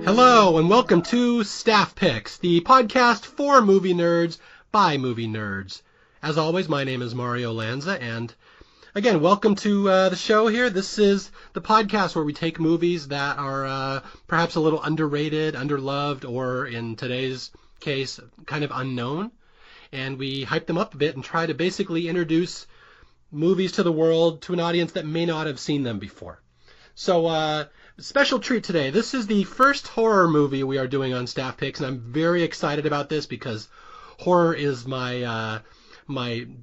Hello, and welcome to Staff Picks, the podcast for movie nerds by movie nerds. As always, my name is Mario Lanza, and again, welcome to the show here. This is the podcast where we take movies that are perhaps a little underrated, underloved, or in today's case, kind of unknown, and we hype them up a bit and try to basically introduce movies to the world to an audience that may not have seen them before. So, special treat today. This is the first horror movie we are doing on Staff Picks, and I'm very excited about this because horror is my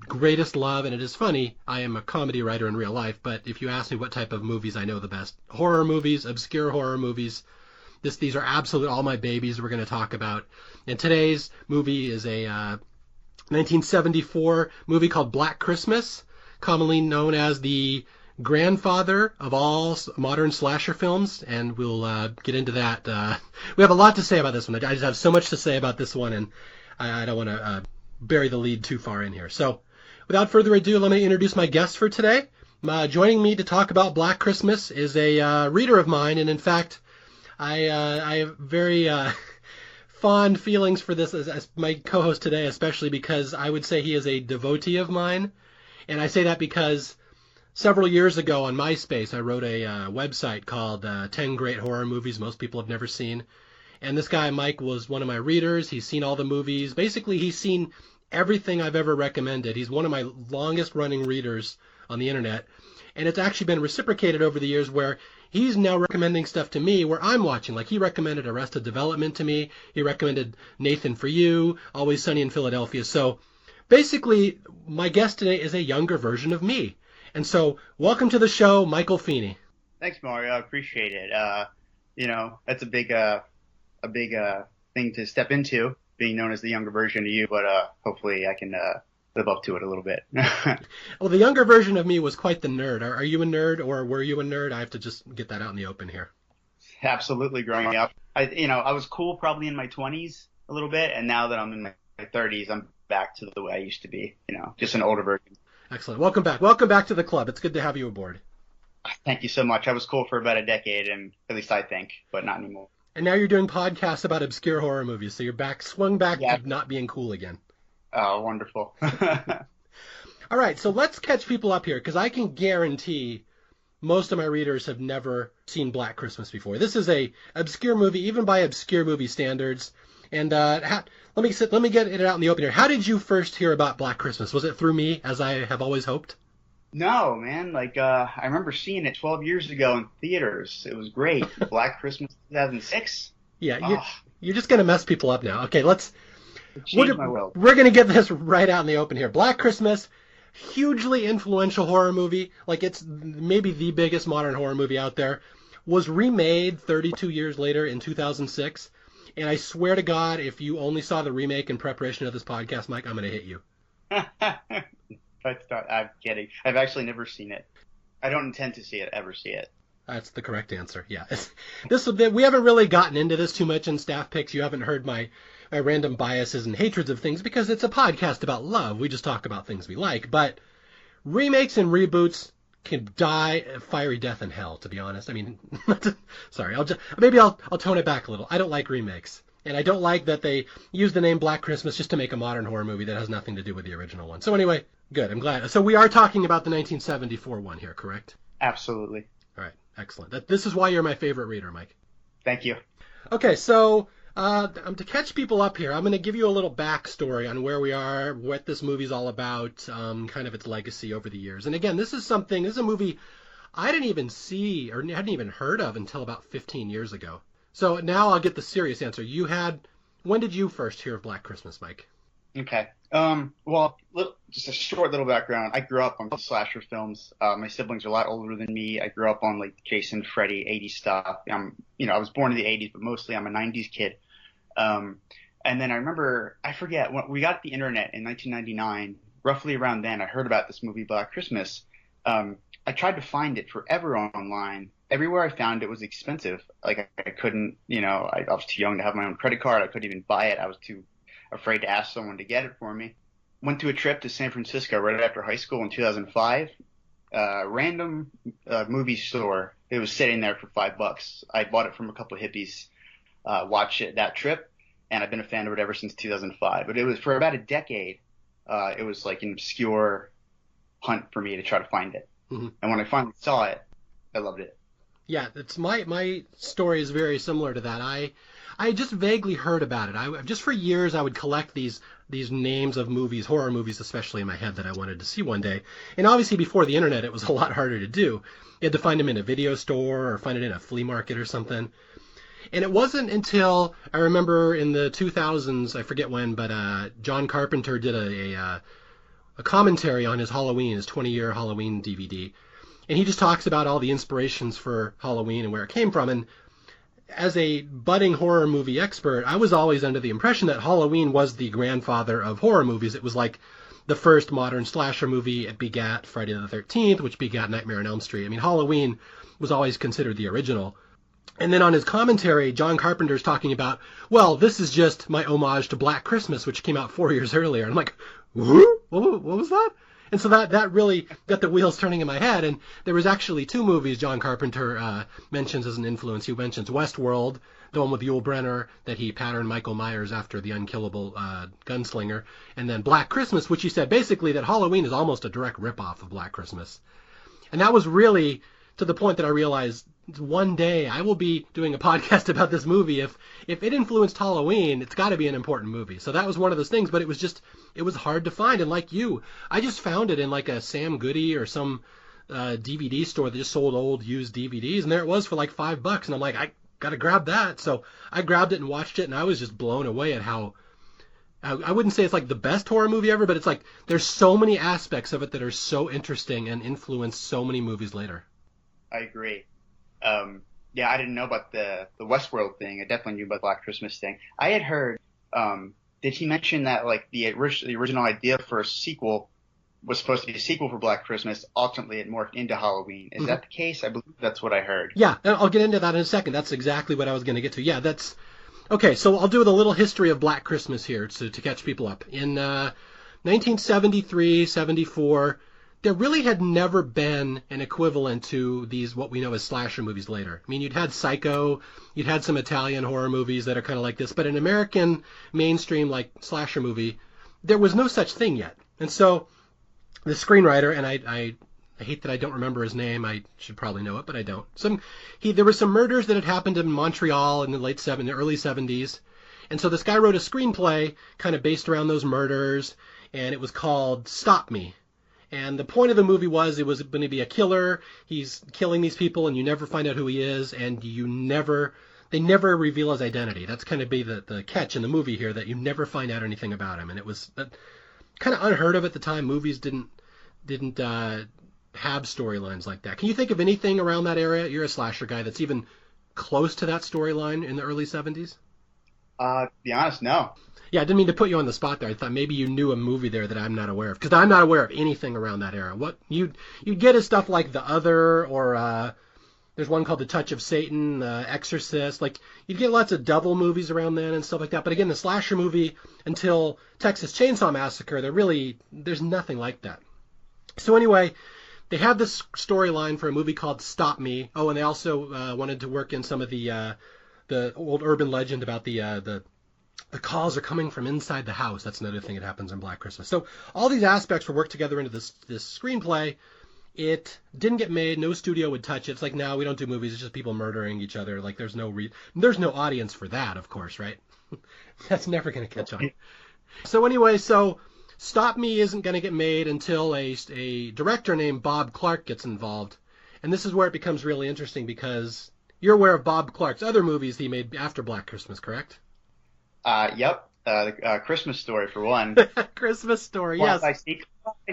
greatest love, and it is funny. I am a comedy writer in real life, but if you ask me what type of movies I know the best, horror movies, obscure horror movies, these are absolutely all my babies we're going to talk about. And today's movie is a 1974 movie called Black Christmas, commonly known as the grandfather of all modern slasher films, and we'll get into that. We have a lot to say about this one. I just have so much to say about this one, and I don't want to bury the lead too far in here. So, without further ado, let me introduce my guest for today. Joining me to talk about Black Christmas is a reader of mine, and in fact, I have very fond feelings for this as my co-host today, especially because I would say he is a devotee of mine, and I say that because several years ago on MySpace, I wrote a website called 10 Great Horror Movies Most People Have Never Seen. And this guy, Mike, was one of my readers. He's seen all the movies. Basically, he's seen everything I've ever recommended. He's one of my longest-running readers on the internet. And it's actually been reciprocated over the years where he's now recommending stuff to me where I'm watching. Like, he recommended Arrested Development to me. He recommended Nathan for You, Always Sunny in Philadelphia. So, basically, my guest today is a younger version of me. And so, welcome to the show, Michael Feeney. Thanks, Mario. I appreciate it. That's a big thing to step into, being known as the younger version of you. But hopefully, I can live up to it a little bit. Well, the younger version of me was quite the nerd. Are you a nerd, or were you a nerd? I have to just get that out in the open here. Absolutely, growing up, I was cool probably in my 20s a little bit, and now that I'm in my 30s, I'm back to the way I used to be. Just an older version. Excellent. Welcome back. Welcome back to the club. It's good to have you aboard. Thank you so much. I was cool for about a decade, and at least I think, but not anymore. And now you're doing podcasts about obscure horror movies, so you're swung back to not being cool again. Oh, wonderful. All right, so let's catch people up here, because I can guarantee most of my readers have never seen Black Christmas before. This is a obscure movie, even by obscure movie standards. And let me get it out in the open here. How did you first hear about Black Christmas? Was it through me, as I have always hoped? No, man. I remember seeing it 12 years ago in theaters. It was great. Black Christmas 2006. Yeah, you're just going to mess people up now. Okay, Change my world. We're going to get this right out in the open here. Black Christmas, hugely influential horror movie. It's maybe the biggest modern horror movie out there. Was remade 32 years later in 2006. And I swear to God, if you only saw the remake in preparation of this podcast, Mike, I'm going to hit you. I'm kidding. I've actually never seen it. I don't intend to ever see it. That's the correct answer. Yeah. We haven't really gotten into this too much in Staff Picks. You haven't heard my random biases and hatreds of things because it's a podcast about love. We just talk about things we like. But remakes and reboots can die a fiery death in hell, to be honest. I mean, sorry, I'll tone it back a little. I don't like remakes, and I don't like that they use the name Black Christmas just to make a modern horror movie that has nothing to do with the original one. So anyway, good, I'm glad. So we are talking about the 1974 one here, correct? Absolutely. All right, excellent. This is why you're my favorite reader, Mike. Thank you. Okay, so to catch people up here, I'm going to give you a little backstory on where we are, what this movie's all about, kind of its legacy over the years. And again, this is a movie I didn't even see or hadn't even heard of until about 15 years ago. So now I'll get the serious answer. When did you first hear of Black Christmas, Mike? Okay. Well, just a short little background. I grew up on slasher films. My siblings are a lot older than me. I grew up on Jason, Freddy, 80s stuff. I was born in the 80s, but mostly I'm a 90s kid. And then I forget, when we got the internet in 1999, roughly around then, I heard about this movie, Black Christmas. I tried to find it forever online. Everywhere I found it was expensive. I couldn't, I was too young to have my own credit card. I couldn't even buy it. I was too afraid to ask someone to get it for me. Went to a trip to San Francisco right after high school in 2005. Random movie store. It was sitting there for $5. I bought it from a couple of hippies. watch it that trip, and I've been a fan of it ever since 2005. But it was for about a decade. It was like an obscure hunt for me to try to find it. Mm-hmm. And when I finally saw it, I loved it. Yeah, it's my story is very similar to that. I just vaguely heard about it. I just for years I would collect these names of movies, horror movies especially, in my head that I wanted to see one day. And obviously before the internet it was a lot harder to do. You had to find them in a video store or find it in a flea market or something. And it wasn't until I remember in the 2000s, I forget when, but John Carpenter did a commentary on his 20-year Halloween DVD. And he just talks about all the inspirations for Halloween and where it came from. And as a budding horror movie expert, I was always under the impression that Halloween was the grandfather of horror movies. It was like the first modern slasher movie. It begat Friday the 13th, which begat Nightmare on Elm Street. I mean, Halloween was always considered the original. And then on his commentary, John Carpenter's talking about, well, this is just my homage to Black Christmas, which came out 4 years earlier. And I'm like, what was that? And so that really got the wheels turning in my head. And there was actually 2 movies John Carpenter mentions as an influence. He mentions Westworld, the one with Yul Brynner, that he patterned Michael Myers after the unkillable gunslinger. And then Black Christmas, which he said basically that Halloween is almost a direct ripoff of Black Christmas. And that was really to the point that I realized one day I will be doing a podcast about this movie. If it influenced Halloween, it's got to be an important movie. So that was one of those things, but it was hard to find. And like you, I just found it in like a Sam Goody or some DVD store that just sold old used DVDs, and there it was for like $5, and I'm like, I gotta grab that. So I grabbed it and watched it, and I was just blown away at how I wouldn't say it's like the best horror movie ever, but it's like there's so many aspects of it that are so interesting and influence so many movies later. I agree. Yeah, I didn't know about the Westworld thing. I definitely knew about the Black Christmas thing. I had heard, did he mention that like the original idea for a sequel was supposed to be a sequel for Black Christmas? Ultimately, it morphed into Halloween. Is that the case? I believe that's what I heard. Yeah, and I'll get into that in a second. That's exactly what I was going to get to. Yeah, that's okay. So I'll do the little history of Black Christmas here to catch people up. In 1973, 74. There really had never been an equivalent to these, what we know as slasher movies later. I mean, you'd had Psycho, you'd had some Italian horror movies that are kind of like this, but an American mainstream like slasher movie, there was no such thing yet. And so the screenwriter, and I hate that I don't remember his name, I should probably know it, but I don't. There were some murders that had happened in Montreal in the early 70s. And so this guy wrote a screenplay kind of based around those murders, and it was called Stop Me. And the point of the movie was it was going to be a killer. He's killing these people, and you never find out who he is, and they never reveal his identity. That's kind of be the catch in the movie here, that you never find out anything about him. And it was kind of unheard of at the time. Movies didn't have storylines like that. Can you think of anything around that area? You're a slasher guy that's even close to that storyline in the early 70s? To be honest, no. Yeah, I didn't mean to put you on the spot there. I thought maybe you knew a movie there that I'm not aware of, because I'm not aware of anything around that era. What you'd get is stuff like The Other, or there's one called The Touch of Satan, Exorcist. Like you'd get lots of double movies around then and stuff like that. But again, the slasher movie until Texas Chainsaw Massacre, there's nothing like that. So anyway, they had this storyline for a movie called Stop Me. Oh, and they also wanted to work in some of the old urban legend about the calls are coming from inside the house. That's another thing that happens in Black Christmas. So all these aspects were worked together into this screenplay. It didn't get made. No studio would touch it. It's like, no, we don't do movies. It's just people murdering each other. Like there's no audience for that, of course, right? That's never going to catch on. So anyway, Stop Me isn't going to get made until a director named Bob Clark gets involved. And this is where it becomes really interesting, because you're aware of Bob Clark's other movies he made after Black Christmas, correct? Yep. The Christmas Story, for one. Christmas Story, yes. By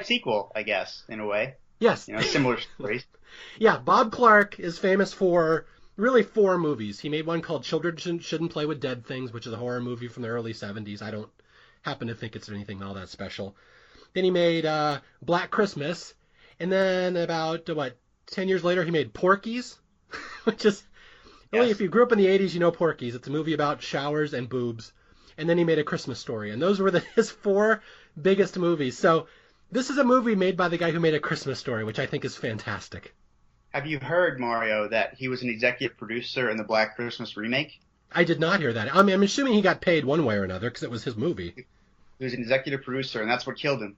sequel, I guess, in a way. Yes. Similar stories. Yeah, Bob Clark is famous for really 4 movies. He made one called Children Shouldn't Play with Dead Things, which is a horror movie from the early 70s. I don't happen to think it's anything all that special. Then he made Black Christmas. And then about, 10 years later, he made Porky's, which is... Really, if you grew up in the 80s, you know Porky's. It's a movie about showers and boobs. And then he made A Christmas Story. And those were his 4 biggest movies. So this is a movie made by the guy who made A Christmas Story, which I think is fantastic. Have you heard, Mario, that he was an executive producer in the Black Christmas remake? I did not hear that. I mean, I'm assuming he got paid one way or another because it was his movie. He was an executive producer, and that's what killed him.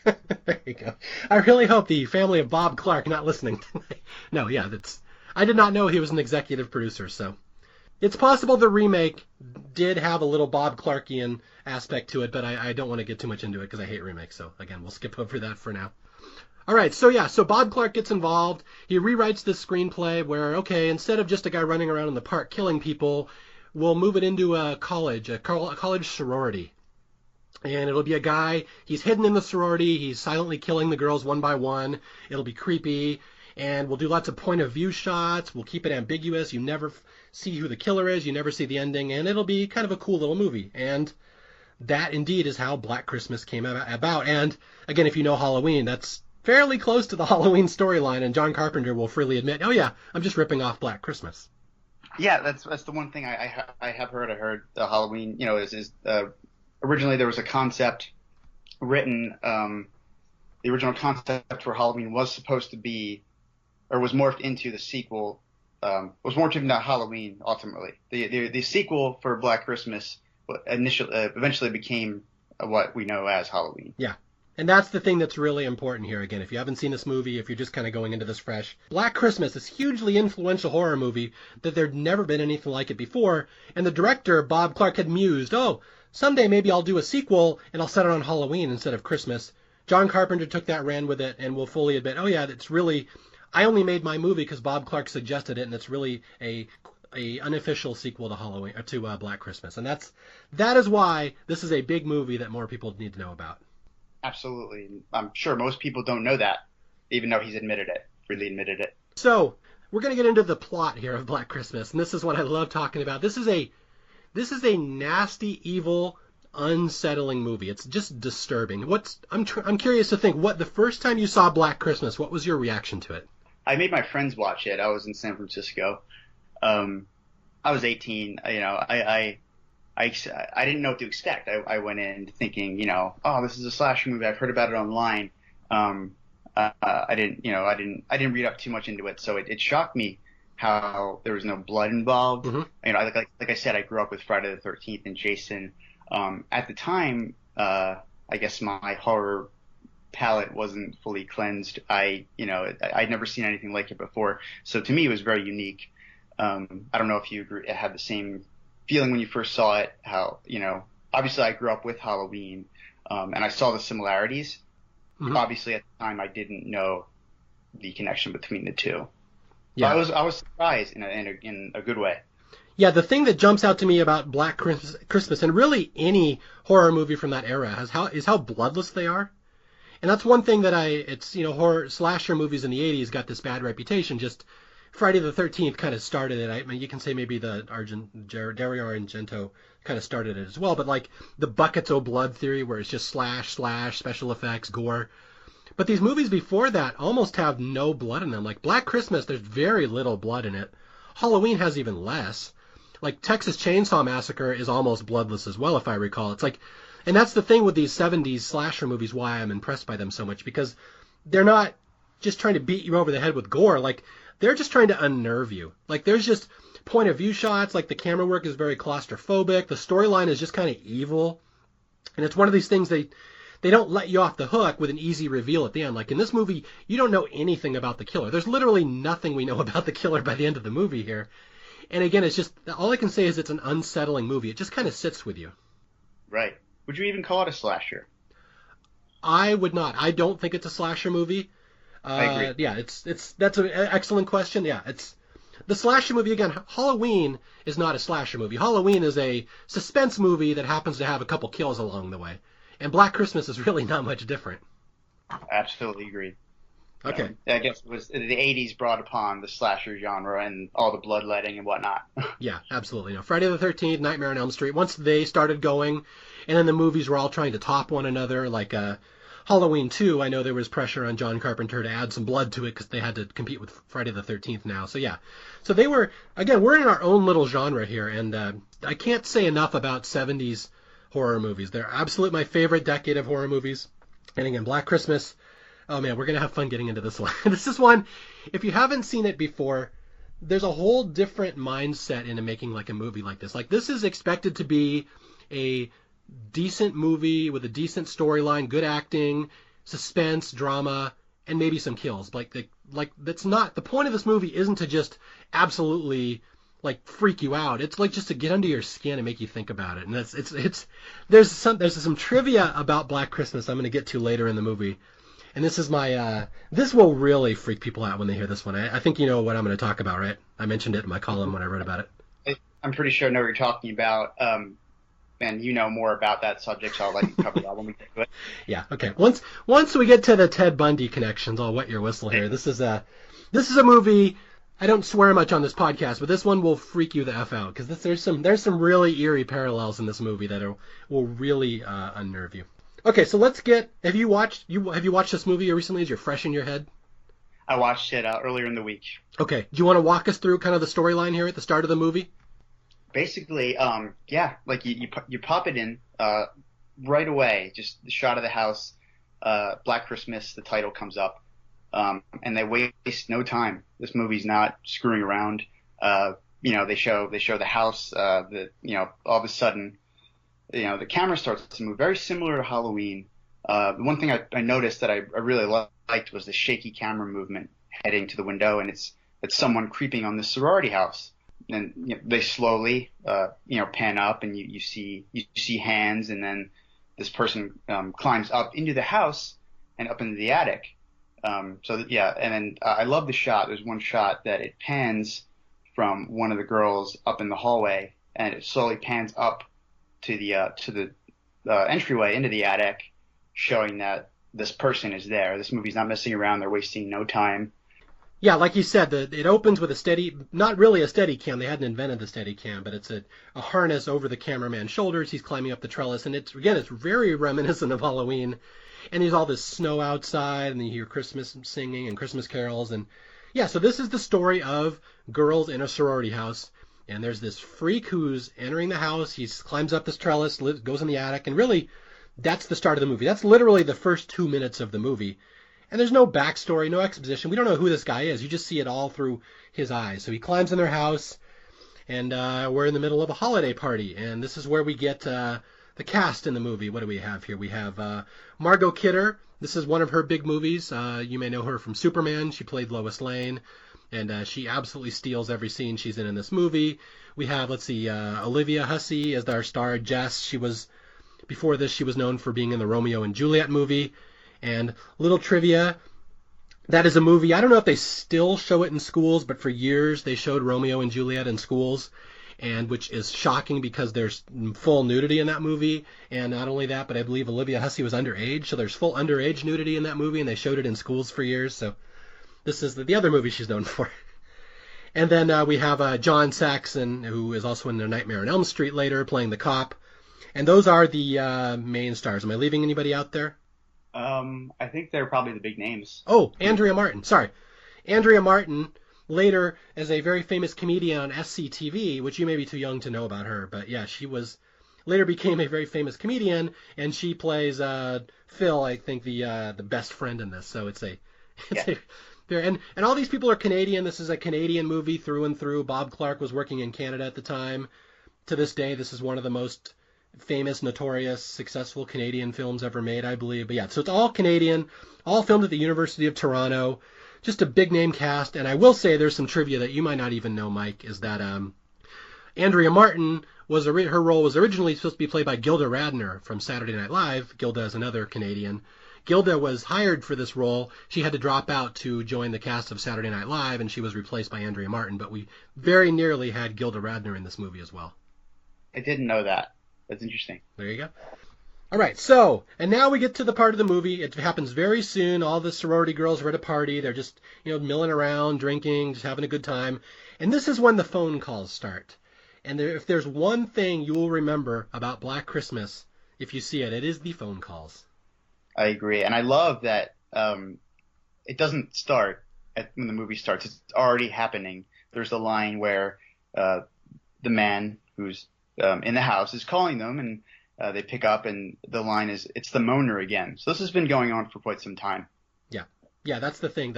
There you go. I really hope the family of Bob Clark not listening tonight. No, yeah, I did not know he was an executive producer, so it's possible the remake did have a little Bob Clarkian aspect to it, but I don't want to get too much into it because I hate remakes. So again, we'll skip over that for now. All right, so Bob Clark gets involved. He rewrites this screenplay where, okay, instead of just a guy running around in the park killing people, we'll move it into a college sorority. And it'll be a guy, he's hidden in the sorority, he's silently killing the girls one by one. It'll be creepy, and we'll do lots of point of view shots. We'll keep it ambiguous. You never see who the killer is, you never see the ending, and it'll be kind of a cool little movie. And that indeed is how Black Christmas came about. And again, if you know Halloween, that's fairly close to the Halloween storyline, and John Carpenter will freely admit, oh yeah, I'm just ripping off Black Christmas. Yeah, that's the one thing I have heard. I heard the Halloween, is originally there was a concept written, the original concept for Halloween was supposed to be, or was morphed into the sequel, was morphed into Halloween ultimately. The sequel for Black Christmas eventually became what we know as Halloween. Yeah. And that's the thing that's really important here. Again, if you haven't seen this movie, if you're just kind of going into this fresh, Black Christmas, this hugely influential horror movie that there'd never been anything like it before. And the director, Bob Clark, had mused, someday maybe I'll do a sequel and I'll set it on Halloween instead of Christmas. John Carpenter took that, ran with it, and will fully admit, it's really, I only made my movie because Bob Clark suggested it, and it's really a unofficial sequel to Halloween, or to Black Christmas. And that is why this is a big movie that more people need to know about. Absolutely. I'm sure most people don't know that, even though he's freely admitted it. So, we're going to get into the plot here of Black Christmas, and this is what I love talking about. This is a nasty, evil, unsettling movie. It's just disturbing. I'm curious to think, the first time you saw Black Christmas, what was your reaction to it? I made my friends watch it. I was in San Francisco. I was 18. I didn't know what to expect. I went in thinking, this is a slasher movie. I've heard about it online. I didn't read up too much into it, so it shocked me how there was no blood involved. Mm-hmm. Like I said, I grew up with Friday the 13th and Jason. At the time, I guess my horror palate wasn't fully cleansed. I'd never seen anything like it before, so to me it was very unique. I don't know if you had the same feeling when you first saw it, how, obviously I grew up with Halloween, and I saw the similarities. Mm-hmm. Obviously at the time I didn't know the connection between the two. Yeah. But I was surprised in a good way. Yeah, the thing that jumps out to me about Black Christmas, and really any horror movie from that era, is how bloodless they are. And that's one thing that horror slasher movies in the 80s got this bad reputation. Just Friday the 13th kind of started it. I mean, you can say maybe Dario Argento kind of started it as well, but like the buckets of blood theory, where it's just slash, special effects, gore. But these movies before that almost have no blood in them. Like Black Christmas, there's very little blood in it. Halloween has even less. Like Texas Chainsaw Massacre is almost bloodless as well, if I recall. It's like, and that's the thing with these 70s slasher movies, why I'm impressed by them so much, because they're not just trying to beat you over the head with gore. Like, they're just trying to unnerve you. Like, there's just point of view shots, like the camera work is very claustrophobic, the storyline is just kind of evil, and it's one of these things they don't let you off the hook with an easy reveal at the end. Like in this movie, you don't know anything about the killer. There's literally nothing we know about the killer by the end of the movie here. And again, it's just, all I can say is it's an unsettling movie. It just kind of sits with you. Right. Would you even call it a slasher? I would not. I don't think it's a slasher movie. I agree. Yeah, that's an excellent question. Yeah, it's the slasher movie. Again, Halloween is not a slasher movie. Halloween is a suspense movie that happens to have a couple kills along the way. And Black Christmas is really not much different. Absolutely agree. Okay. I guess it was the 80s brought upon the slasher genre and all the bloodletting and whatnot. Yeah, absolutely. Friday the 13th, Nightmare on Elm Street, once they started going, and then the movies were all trying to top one another, like Halloween 2, I know there was pressure on John Carpenter to add some blood to it because they had to compete with Friday the 13th now. So yeah. So they were, again, we're in our own little genre here, and I can't say enough about 70s horror movies. They're absolutely my favorite decade of horror movies. And again, Black Christmas, oh man, we're going to have fun getting into this one. This is one, if you haven't seen it before, there's a whole different mindset into making like a movie like this. Like this is expected to be a decent movie with a decent storyline, good acting, suspense, drama, and maybe some kills. Like that's not the point of this movie. Isn't to just absolutely like freak you out. It's like just to get under your skin and make you think about it. And it's there's some trivia about Black Christmas I'm going to get to later in the movie. And this is my this will really freak people out when they hear this one. I think you know what I'm going to talk about, right? I mentioned it in my column when I wrote about it. I'm pretty sure I know what you're talking about. And you know more about that subject, so I'll let you cover that when we get to it. Yeah, okay. Once we get to the Ted Bundy connections, I'll wet your whistle here. This is a movie. I don't swear much on this podcast, but this one will freak you the F out because there's some really eerie parallels in this movie that will really unnerve you. Okay, so let's get. Have you watched this movie recently? Is you're fresh in your head? I watched it earlier in the week. Okay, do you want to walk us through kind of the storyline here at the start of the movie? Basically, yeah, like you pop it in right away. Just the shot of the house, Black Christmas. The title comes up, and they waste no time. This movie's not screwing around. They show the house. All of a sudden, the camera starts to move, very similar to Halloween. The one thing I noticed that I really liked was the shaky camera movement heading to the window, and it's someone creeping on the sorority house. And they slowly, pan up, and you see hands, and then this person climbs up into the house and up into the attic. And then I love the shot. There's one shot that it pans from one of the girls up in the hallway, and it slowly pans up to the entryway into the attic, showing that this person is there. This movie's not messing around. They're wasting no time. Yeah, like you said, it opens with not really a steady cam. They hadn't invented the steady cam, but it's a harness over the cameraman's shoulders. He's climbing up the trellis, and it's very reminiscent of Halloween. And there's all this snow outside, and you hear Christmas singing and Christmas carols. And yeah, so this is the story of girls in a sorority house. And there's this freak who's entering the house. He climbs up this trellis, goes in the attic, and really, that's the start of the movie. That's literally the first 2 minutes of the movie. And there's no backstory, no exposition. We don't know who this guy is. You just see it all through his eyes. So he climbs in their house, and we're in the middle of a holiday party. And this is where we get the cast in the movie. What do we have here? We have Margot Kidder. This is one of her big movies. You may know her from Superman. She played Lois Lane, and she absolutely steals every scene she's in this movie. We have, Olivia Hussey as our star, Jess. Before this, she was known for being in the Romeo and Juliet movie. And little trivia, that is a movie, I don't know if they still show it in schools, but for years they showed Romeo and Juliet in schools, and which is shocking because there's full nudity in that movie. And not only that, but I believe Olivia Hussey was underage, so there's full underage nudity in that movie, and they showed it in schools for years. So this is the other movie she's known for. And then we have John Saxon, who is also in The Nightmare on Elm Street later, playing the cop. And those are the main stars. Am I leaving anybody out there? I think they're probably the big names. Oh, Andrea Martin. Sorry. Andrea Martin, later as a very famous comedian on SCTV, which you may be too young to know about her, but yeah, she later became a very famous comedian, and she plays Phil, I think the best friend in this. So and all these people are Canadian. This is a Canadian movie through and through. Bob Clark was working in Canada at the time. To this day, this is one of the most famous, notorious, successful Canadian films ever made, I believe. But yeah, so it's all Canadian, all filmed at the University of Toronto, just a big name cast. And I will say there's some trivia that you might not even know, Mike, is that Andrea Martin her role was originally supposed to be played by Gilda Radner from Saturday Night Live. Gilda is another Canadian. Gilda was hired for this role. She had to drop out to join the cast of Saturday Night Live, and she was replaced by Andrea Martin. But we very nearly had Gilda Radner in this movie as well. I didn't know that. That's interesting. There you go. All right, so, and now we get to the part of the movie. It happens very soon. All the sorority girls are at a party. They're just, milling around, drinking, just having a good time. And this is when the phone calls start. And if there's one thing you will remember about Black Christmas, if you see it, it is the phone calls. I agree. And I love that it doesn't start when the movie starts. It's already happening. There's a line where the man who's in the house is calling them, and they pick up, and the line is, "It's the moaner again." So this has been going on for quite some time. Yeah, that's the thing.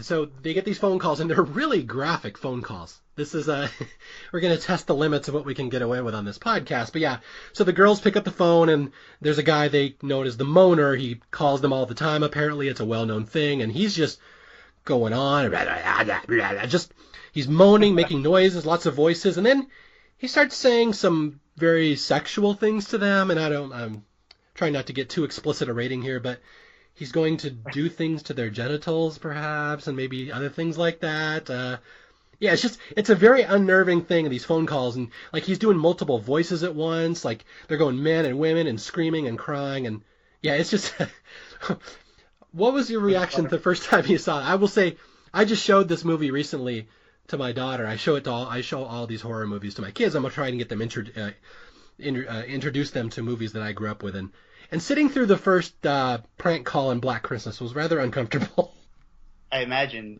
So they get these phone calls, and they're really graphic phone calls. This is we're going to test the limits of what we can get away with on this podcast. But yeah, so the girls pick up the phone, and there's a guy they know as the moaner. He calls them all the time. Apparently, it's a well-known thing, and he's just going on, he's moaning, making noises, lots of voices, and then he starts saying some very sexual things to them. And I'm trying not to get too explicit a rating here, but he's going to do things to their genitals, perhaps, and maybe other things like that. Yeah, it's a very unnerving thing, these phone calls. And, like, he's doing multiple voices at once. Like, they're going men and women and screaming and crying. And, yeah, it's just... What was your reaction the first time you saw it? I will say, I just showed this movie recently to my daughter. I show all these horror movies to my kids. I'm going to try and get them introduce them to movies that I grew up with. And sitting through the first prank call in Black Christmas was rather uncomfortable. I imagine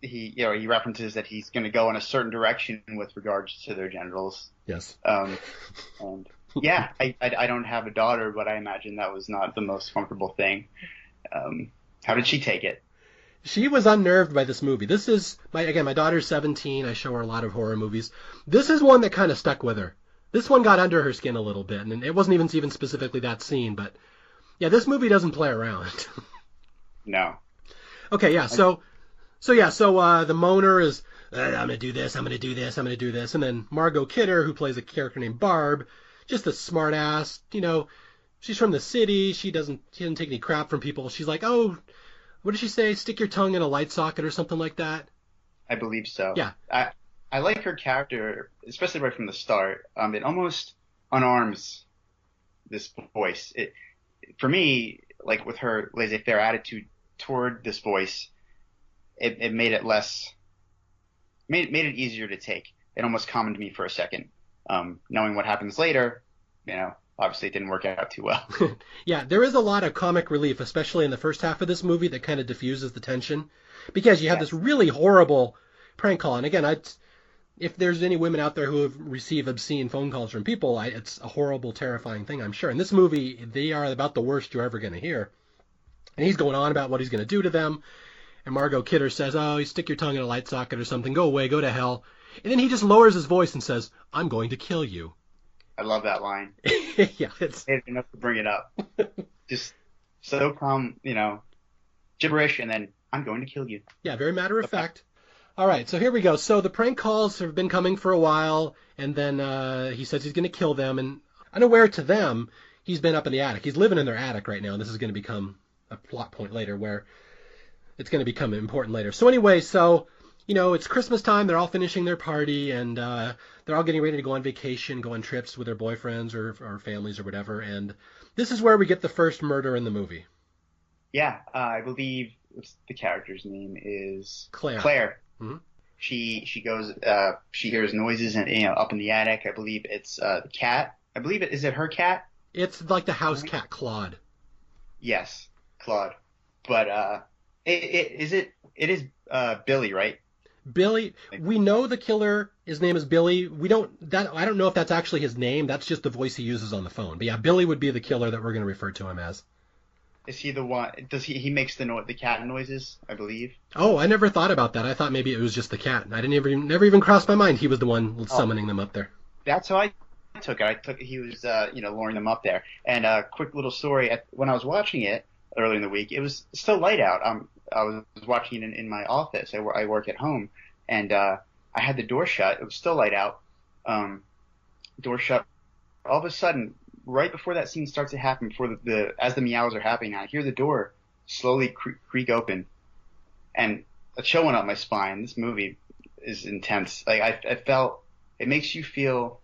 he references that he's going to go in a certain direction with regards to their genitals. Yes. And yeah, I don't have a daughter, but I imagine that was not the most comfortable thing. How did she take it? She was unnerved by this movie. This is my daughter's 17. I show her a lot of horror movies. This is one that kind of stuck with her. This one got under her skin a little bit, and it wasn't even specifically that scene, but yeah, this movie doesn't play around. No. Okay, yeah, so the moaner is, I'm going to do this, I'm going to do this, I'm going to do this, and then Margot Kidder, who plays a character named Barb, just a smart ass, she's from the city, she doesn't take any crap from people. She's like, oh, what did she say? Stick your tongue in a light socket or something like that? I believe so. Yeah. I like her character, especially right from the start. It almost unarms this voice. For me, like with her laissez-faire attitude toward this voice, it made it made it easier to take. It almost calmed me for a second. Knowing what happens later, obviously it didn't work out too well. Yeah, there is a lot of comic relief, especially in the first half of this movie, that kind of diffuses the tension, because you have this really horrible prank call. And again, if there's any women out there who have received obscene phone calls from people, it's a horrible, terrifying thing, I'm sure. In this movie, they are about the worst you're ever going to hear. And he's going on about what he's going to do to them. And Margot Kidder says, oh, you stick your tongue in a light socket or something, go away, go to hell. And then he just lowers his voice and says, I'm going to kill you. I love that line. Yeah, it's enough to bring it up. Just so calm, gibberish, and then I'm going to kill you. Yeah, very matter of fact. All right, so here we go. So the prank calls have been coming for a while, and then he says he's going to kill them, and unaware to them, he's been up in the attic. He's living in their attic right now, and this is going to become a plot point later where it's going to become important later. So anyway, it's Christmas time. They're all finishing their party, and they're all getting ready to go on vacation, go on trips with their boyfriends or families or whatever, and this is where we get the first murder in the movie. Yeah, I believe the character's name is Claire. Mm-hmm. She goes. She hears noises and up in the attic. I believe it's the cat. I believe is it her cat? It's like the house cat, Claude. Yes, Claude. But it is Billy, right? Billy. We know the killer. His name is Billy. I don't know if that's actually his name. That's just the voice he uses on the phone. But yeah, Billy would be the killer that we're going to refer to him as. Is he the one? Does he makes the cat noises? I believe. Oh, I never thought about that. I thought maybe it was just the cat. I never even crossed my mind he was the one summoning them up there. That's how I took it. He was luring them up there. And a quick little story. When I was watching it earlier in the week, it was still light out. I was watching it in my office. I work at home, and I had the door shut. It was still light out. Door shut. All of a sudden, right before that scene starts to happen, as the meows are happening, I hear the door slowly creak open, and a chill went up my spine. This movie is intense. Like I felt, it makes you feel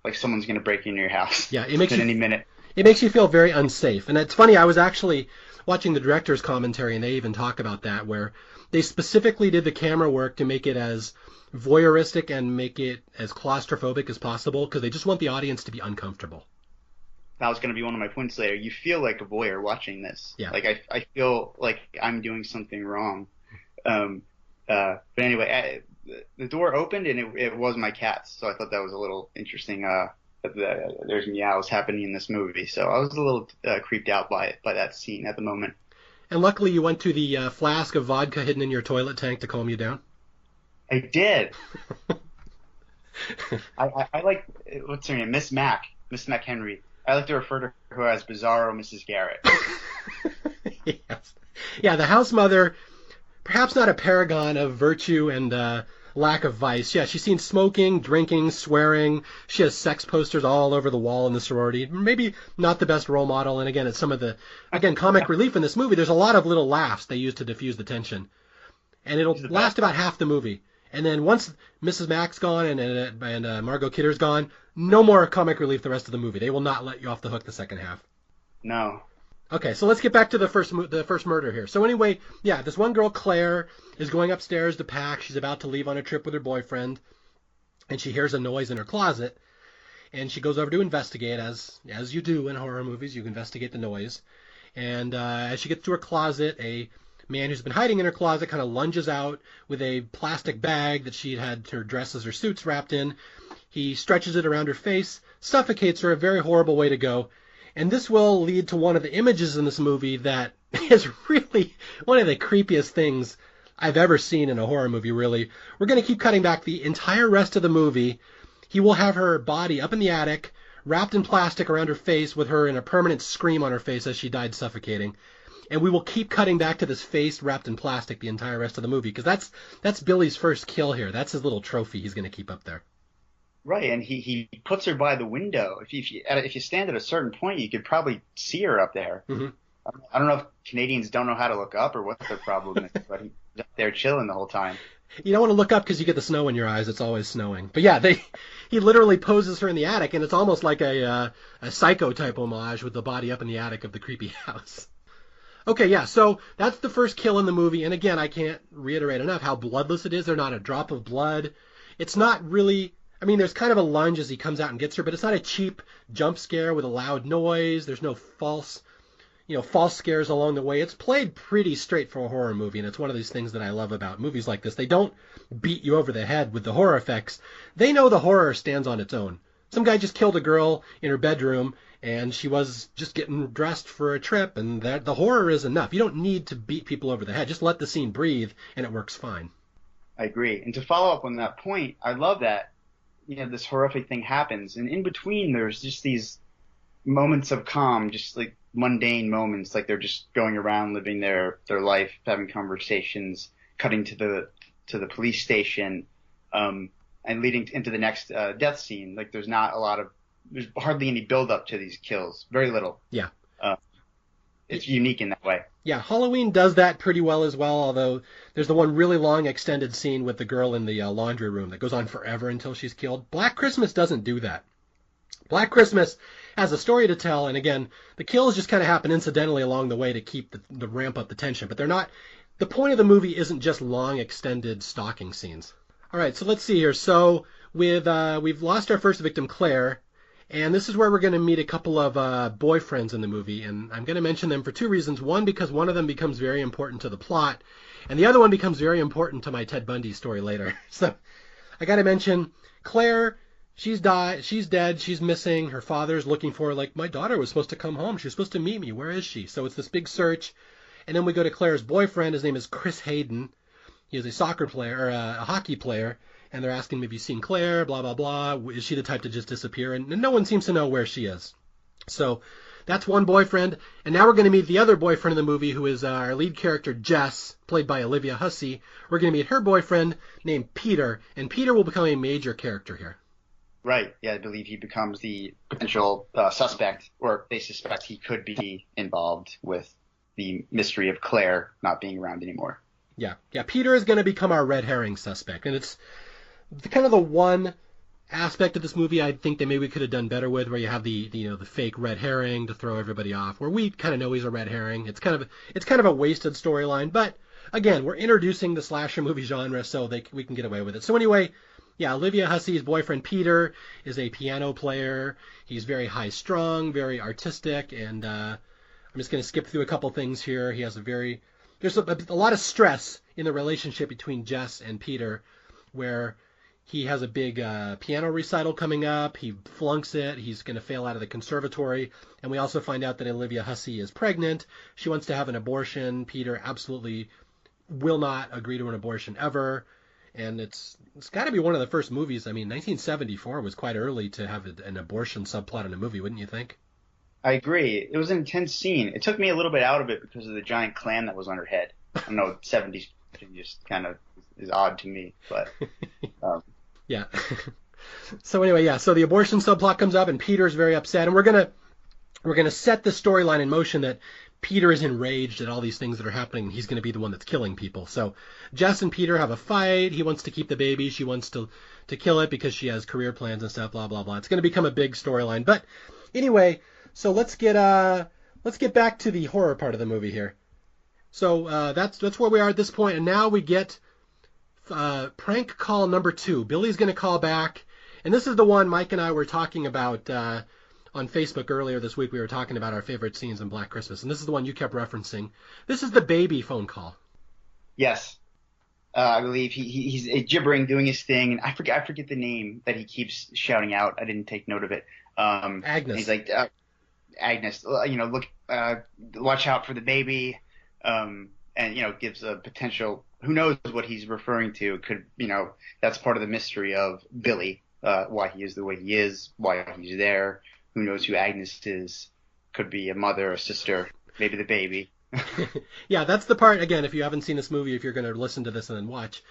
like someone's going to break into your house. Yeah, it makes any minute. It makes you feel very unsafe. And it's funny, I was actually watching the director's commentary, and they even talk about that, where they specifically did the camera work to make it as voyeuristic and make it as claustrophobic as possible, because they just want the audience to be uncomfortable. That was going to be one of my points later. You feel like a voyeur watching this. Yeah. Like I feel like I'm doing something wrong. But anyway, the door opened and it was my cat. So I thought that was a little interesting. There's meows happening in this movie. So I was a little creeped out by that scene at the moment. And luckily you went to the flask of vodka hidden in your toilet tank to calm you down. I did. I like, what's her name? Miss Mac Henry. I like to refer to her as Bizarro Mrs. Garrett. Yes. Yeah, the house mother, perhaps not a paragon of virtue and lack of vice. Yeah, she's seen smoking, drinking, swearing. She has sex posters all over the wall in the sorority. Maybe not the best role model. And again, it's some of the, comic relief in this movie. There's a lot of little laughs they use to diffuse the tension. And it'll last about half the movie. And then once Mrs. Mack's gone and Margot Kidder's gone, no more comic relief the rest of the movie. They will not let you off the hook the second half. No. Okay, so let's get back to the first murder here. So anyway, yeah, this one girl, Claire, is going upstairs to pack. She's about to leave on a trip with her boyfriend, and she hears a noise in her closet, and she goes over to investigate, as you do in horror movies. You investigate the noise. And as she gets to her closet, a man who's been hiding in her closet kind of lunges out with a plastic bag that she had her dresses or suits wrapped in. He stretches it around her face, suffocates her, a very horrible way to go. And this will lead to one of the images in this movie that is really one of the creepiest things I've ever seen in a horror movie, really. We're going to keep cutting back the entire rest of the movie. He will have her body up in the attic, wrapped in plastic around her face, with her in a permanent scream on her face as she died suffocating. And we will keep cutting back to this face wrapped in plastic the entire rest of the movie, because that's Billy's first kill here. That's his little trophy he's going to keep up there. Right, and he puts her by the window. If you stand at a certain point, you could probably see her up there. Mm-hmm. I don't know if Canadians don't know how to look up or what their problem is, but he's up there chilling the whole time. You don't want to look up because you get the snow in your eyes. It's always snowing. But yeah, he literally poses her in the attic, and it's almost like a Psycho type homage with the body up in the attic of the creepy house. Okay, yeah, so that's the first kill in the movie, and again, I can't reiterate enough how bloodless it is. There's not a drop of blood. It's not really... I mean, there's kind of a lunge as he comes out and gets her, but it's not a cheap jump scare with a loud noise. There's no false scares along the way. It's played pretty straight for a horror movie, and it's one of these things that I love about movies like this. They don't beat you over the head with the horror effects. They know the horror stands on its own. Some guy just killed a girl in her bedroom, and she was just getting dressed for a trip, and the horror is enough. You don't need to beat people over the head. Just let the scene breathe, and it works fine. I agree. And to follow up on that point, I love that this horrific thing happens, and in between there's just these moments of calm, just like mundane moments, like they're just going around living their life, having conversations, cutting to the police station, and leading into the next death scene. Like there's hardly any build up to these kills, very little. Yeah. It's unique in that way. Yeah, Halloween does that pretty well as well, although there's the one really long extended scene with the girl in the laundry room that goes on forever until she's killed. Black Christmas doesn't do that. Black Christmas has a story to tell, and again, the kills just kind of happen incidentally along the way to keep the ramp up the tension, but they're not... The point of the movie isn't just long extended stalking scenes. All right, so let's see here. So we've lost our first victim, Claire, and this is where we're going to meet a couple of boyfriends in the movie, and I'm going to mention them for two reasons. One, because one of them becomes very important to the plot, and the other one becomes very important to my Ted Bundy story later. So I got to mention Claire. She's dead. She's missing. Her father's looking for her. Like, my daughter was supposed to come home. She was supposed to meet me. Where is she? So it's this big search. And then we go to Claire's boyfriend. His name is Chris Hayden. He is a soccer player, or a hockey player. And they're asking him, have you seen Claire? Blah, blah, blah. Is she the type to just disappear? And no one seems to know where she is. So that's one boyfriend. And now we're going to meet the other boyfriend in the movie, who is our lead character, Jess, played by Olivia Hussey. We're going to meet her boyfriend named Peter. And Peter will become a major character here. Right. Yeah, I believe he becomes the potential suspect, or they suspect he could be involved with the mystery of Claire not being around anymore. Yeah. Peter is going to become our red herring suspect, and it's kind of the one aspect of this movie I think that maybe we could have done better with, where you have the fake red herring to throw everybody off, where we kind of know he's a red herring. It's kind of a wasted storyline, but again, we're introducing the slasher movie genre, so we can get away with it. So anyway. Yeah, Olivia Hussey's boyfriend Peter is a piano player. He's very high-strung, very artistic, and I'm just going to skip through a couple things here. There's a lot of stress in the relationship between Jess and Peter, where He has a big piano recital coming up. He flunks it. He's going to fail out of the conservatory. And we also find out that Olivia Hussey is pregnant. She wants to have an abortion. Peter absolutely will not agree to an abortion ever. And it's got to be one of the first movies. I mean, 1974 was quite early to have an abortion subplot in a movie, wouldn't you think? I agree. It was an intense scene. It took me a little bit out of it because of the giant clam that was on her head. I don't know, 70s just kind of is odd to me, but yeah. So anyway, yeah. So the abortion subplot comes up, and Peter's very upset, and we're gonna set the storyline in motion that Peter is enraged at all these things that are happening, and he's going to be the one that's killing people. So Jess and Peter have a fight. He wants to keep the baby. She wants to kill it because she has career plans and stuff. Blah blah blah. It's going to become a big storyline. But anyway, so let's get back to the horror part of the movie here. So that's where we are at this point, and now we get prank call number 2. Billy's going to call back, and this is the one Mike and I were talking about on Facebook earlier this week. We were talking about our favorite scenes in Black Christmas, and this is the one you kept referencing. This is the baby phone call. Yes. I believe he's gibbering, doing his thing, and I forget the name that he keeps shouting out. I didn't take note of it. Agnes. He's like, Agnes, look, watch out for the baby. And, gives a potential, who knows what he's referring to. Could, that's part of the mystery of Billy, why he is the way he is, why he's there. Who knows who Agnes is? Could be a mother, a sister, maybe the baby. Yeah, that's the part, again, if you haven't seen this movie, if you're going to listen to this and then watch.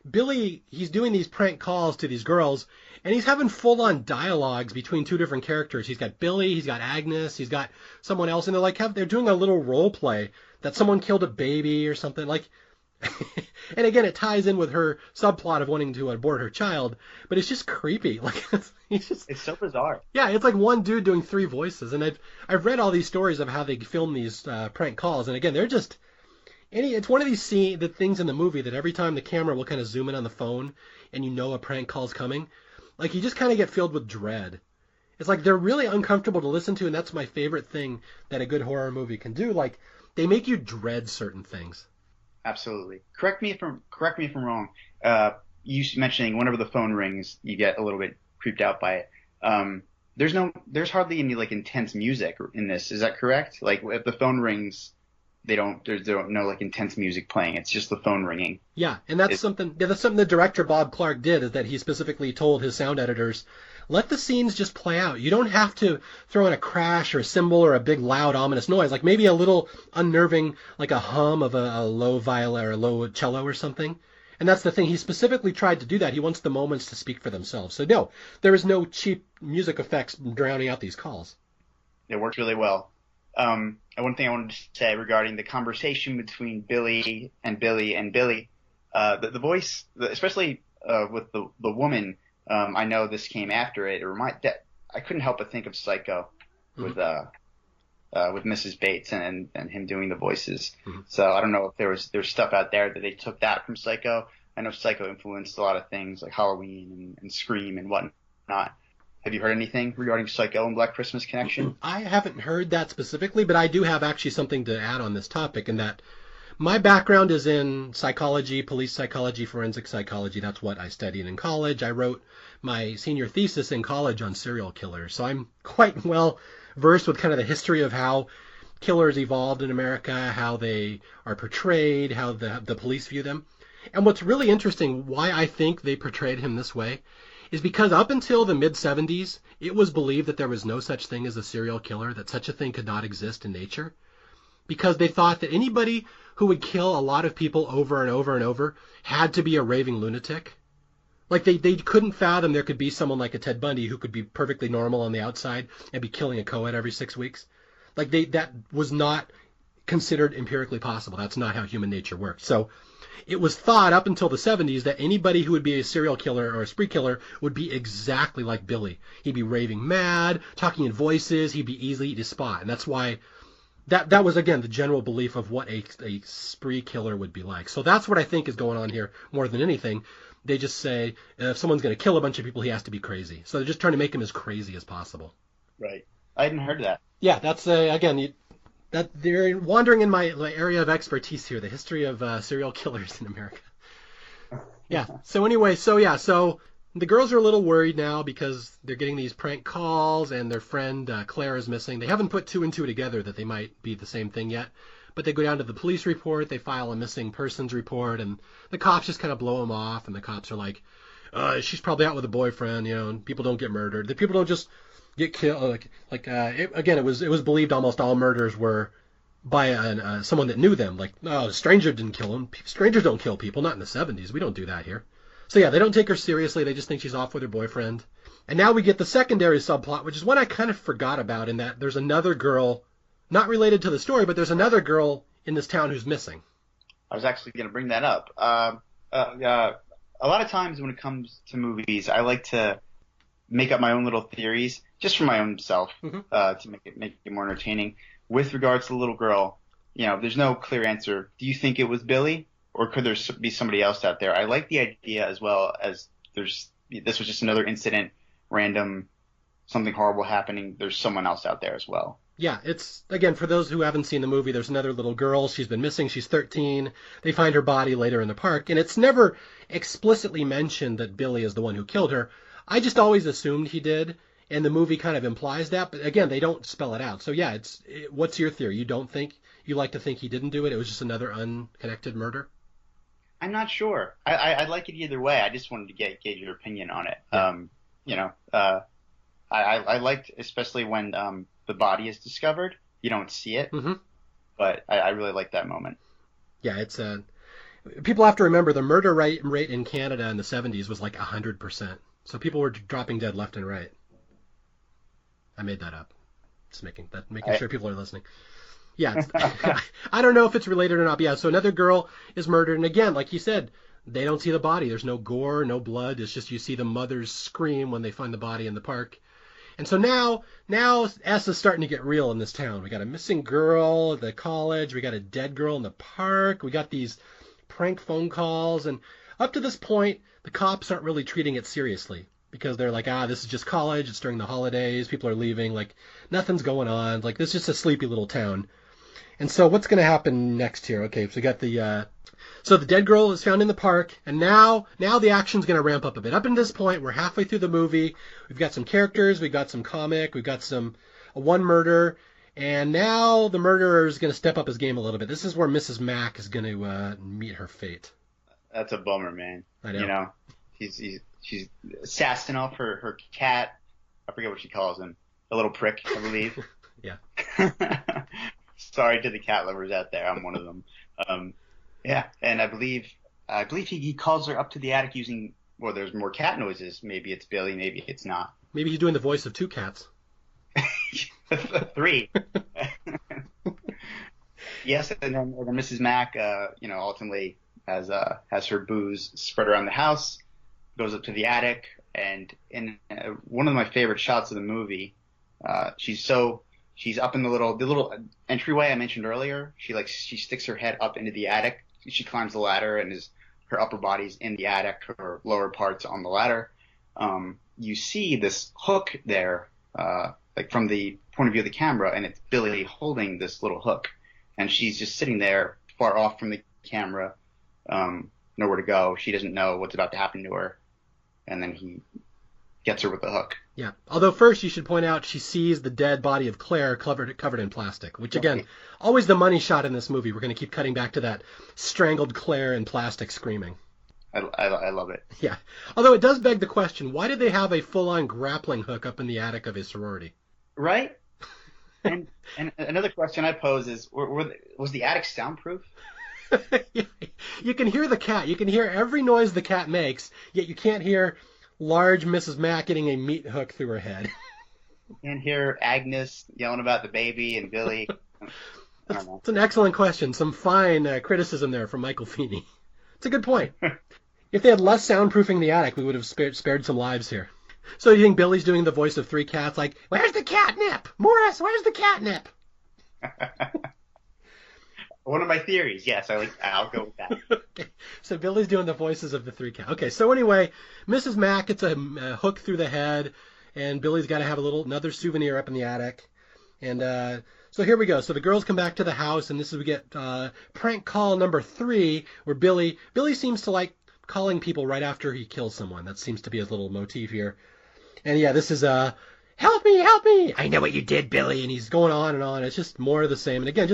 Billy, he's doing these prank calls to these girls, and he's having full-on dialogues between two different characters. He's got Billy, he's got Agnes, he's got someone else, and they're doing a little role play that someone killed a baby or something. Like, and again, it ties in with her subplot of wanting to abort her child, but it's just creepy. Like, it's so bizarre. Yeah, it's like one dude doing 3 voices, and I've read all these stories of how they film these prank calls, and again, they're just. It's one of these the things in the movie that every time the camera will kind of zoom in on the phone and a prank call's coming, like you just kind of get filled with dread. It's like they're really uncomfortable to listen to, and that's my favorite thing that a good horror movie can do. Like they make you dread certain things. Absolutely. Correct me if I'm wrong. You mentioning whenever the phone rings, you get a little bit creeped out by it. There's hardly any like intense music in this. Is that correct? Like if the phone rings, there's no like intense music playing. It's just the phone ringing. Yeah, and that's something the director Bob Clark did, is that he specifically told his sound editors, let the scenes just play out. You don't have to throw in a crash or a cymbal or a big loud ominous noise. Like maybe a little unnerving, like a hum of a low viola or a low cello or something. And that's the thing. He specifically tried to do that. He wants the moments to speak for themselves. So no, there is no cheap music effects drowning out these calls. It works really well. One thing I wanted to say regarding the conversation between Billy, the voice, especially with the woman, I know this came after it. I couldn't help but think of Psycho with Mrs. Bates and him doing the voices. Mm-hmm. So I don't know if there's stuff out there that they took that from Psycho. I know Psycho influenced a lot of things like Halloween and Scream and whatnot. Have you heard anything regarding Psycho and Black Christmas connection? I haven't heard that specifically, but I do have actually something to add on this topic, in that my background is in psychology, police psychology, forensic psychology. That's what I studied in college. I wrote my senior thesis in college on serial killers, so I'm quite well versed with kind of the history of how killers evolved in America, how they are portrayed, how the police view them. And what's really interesting, why I think they portrayed him this way, is because up until the mid-'70s, it was believed that there was no such thing as a serial killer, that such a thing could not exist in nature, because they thought that anybody who would kill a lot of people over and over and over had to be a raving lunatic. Like they couldn't fathom there could be someone like a Ted Bundy who could be perfectly normal on the outside and be killing a co-ed every 6 weeks. Like that was not considered empirically possible. That's not how human nature works. So it was thought up until the 70s that anybody who would be a serial killer or a spree killer would be exactly like Billy. He'd be raving mad, talking in voices, he'd be easy to spot. And that's why that was, again, the general belief of what a spree killer would be like. So that's what I think is going on here more than anything. They just say if someone's going to kill a bunch of people, he has to be crazy. So they're just trying to make him as crazy as possible. Right. I hadn't heard that. Yeah, that's, again, that they're wandering in my area of expertise here, the history of serial killers in America. Yeah. So anyway, so The girls are a little worried now because they're getting these prank calls and their friend Claire is missing. They haven't put two and two together that they might be the same thing yet. But they go down to the police report, they file a missing persons report, and the cops just kind of blow them off. And the cops are like, she's probably out with a boyfriend, and people don't get murdered. The people don't just get killed. Again, it was believed almost all murders were by someone that knew them. Like, no, a stranger didn't kill him. Strangers don't kill people, not in the 70s. We don't do that here. So yeah, they don't take her seriously. They just think she's off with her boyfriend. And now we get the secondary subplot, which is one I kind of forgot about, in that there's another girl, not related to the story, but there's another girl in this town who's missing. I was actually going to bring that up. A lot of times when it comes to movies, I like to make up my own little theories, just for my own self, to make it more entertaining. With regards to the little girl, there's no clear answer. Do you think it was Billy? Or could there be somebody else out there? I like the idea as well as this was just another incident, random, something horrible happening. There's someone else out there as well. Yeah, it's, again, for those who haven't seen the movie, there's another little girl. She's been missing. She's 13. They find her body later in the park. And it's never explicitly mentioned that Billy is the one who killed her. I just always assumed he did. And the movie kind of implies that. But again, they don't spell it out. So yeah, what's your theory? You like to think he didn't do it? It was just another unconnected murder? I'm not sure. I'd like it either way. I just wanted to gauge your opinion on it. I liked, especially when the body is discovered. You don't see it, but I really like that moment. Yeah, it's people have to remember the murder rate in Canada in the 70s was like 100%. So people were dropping dead left and right. I made that up. Just making sure people are listening. Yeah, I don't know if it's related or not, but yeah, so another girl is murdered, and again, like you said, they don't see the body. There's no gore, no blood. It's just you see the mothers scream when they find the body in the park. And so now S is starting to get real in this town. We got a missing girl at the college. We got a dead girl in the park. We got these prank phone calls, and up to this point, the cops aren't really treating it seriously because they're like, this is just college. It's during the holidays. People are leaving. Like, nothing's going on. Like, this is just a sleepy little town. And so what's going to happen next here? Okay, so we got so the dead girl is found in the park, and now the action's going to ramp up a bit. Up until this point, we're halfway through the movie. We've got some characters, we've got some comic, we've got one murder, and now the murderer is going to step up his game a little bit. This is where Mrs. Mack is going to meet her fate. That's a bummer, man. I know. She's sassing off her cat. I forget what she calls him. A little prick, I believe. Yeah. Sorry to the cat lovers out there. I'm one of them. Yeah, and I believe he calls her up to the attic using, well, there's more cat noises. Maybe it's Billy, maybe it's not. Maybe he's doing the voice of two cats. 3. Yes, and then Mrs. Mack, ultimately has her booze spread around the house, goes up to the attic, and in one of my favorite shots of the movie, she's up in the little entryway I mentioned earlier. She sticks her head up into the attic. She climbs the ladder, and her upper body's in the attic, her lower part's on the ladder. You see this hook there, like from the point of view of the camera, and it's Billy holding this little hook, and she's just sitting there far off from the camera, nowhere to go. She doesn't know what's about to happen to her, and then he gets her with the hook. Yeah. Although first you should point out she sees the dead body of Claire covered in plastic, which again, always the money shot in this movie. We're going to keep cutting back to that strangled Claire in plastic screaming. I love it. Yeah. Although it does beg the question, why did they have a full-on grappling hook up in the attic of his sorority? Right? And another question I pose is, was the attic soundproof? You can hear the cat. You can hear every noise the cat makes, yet you can't hear large Mrs. Mack getting a meat hook through her head. You can hear Agnes yelling about the baby and Billy. I don't know. It's an excellent question. Some fine criticism there from Michael Feeney. It's a good point. If they had less soundproofing in the attic, we would have spared some lives here. So you think Billy's doing the voice of 3 cats like, where's the catnip? Morris, where's the catnip? One of my theories, yes. I'll go with that. Okay. So Billy's doing the voices of the 3 cats. Okay, so anyway, Mrs. Mack gets a hook through the head, and Billy's got to have another souvenir up in the attic. And so here we go. So the girls come back to the house, and we get prank call number 3, where Billy seems to like calling people right after he kills someone. That seems to be his little motif here. And yeah, this is help me, help me! I know what you did, Billy. And he's going on and on. It's just more of the same. And again,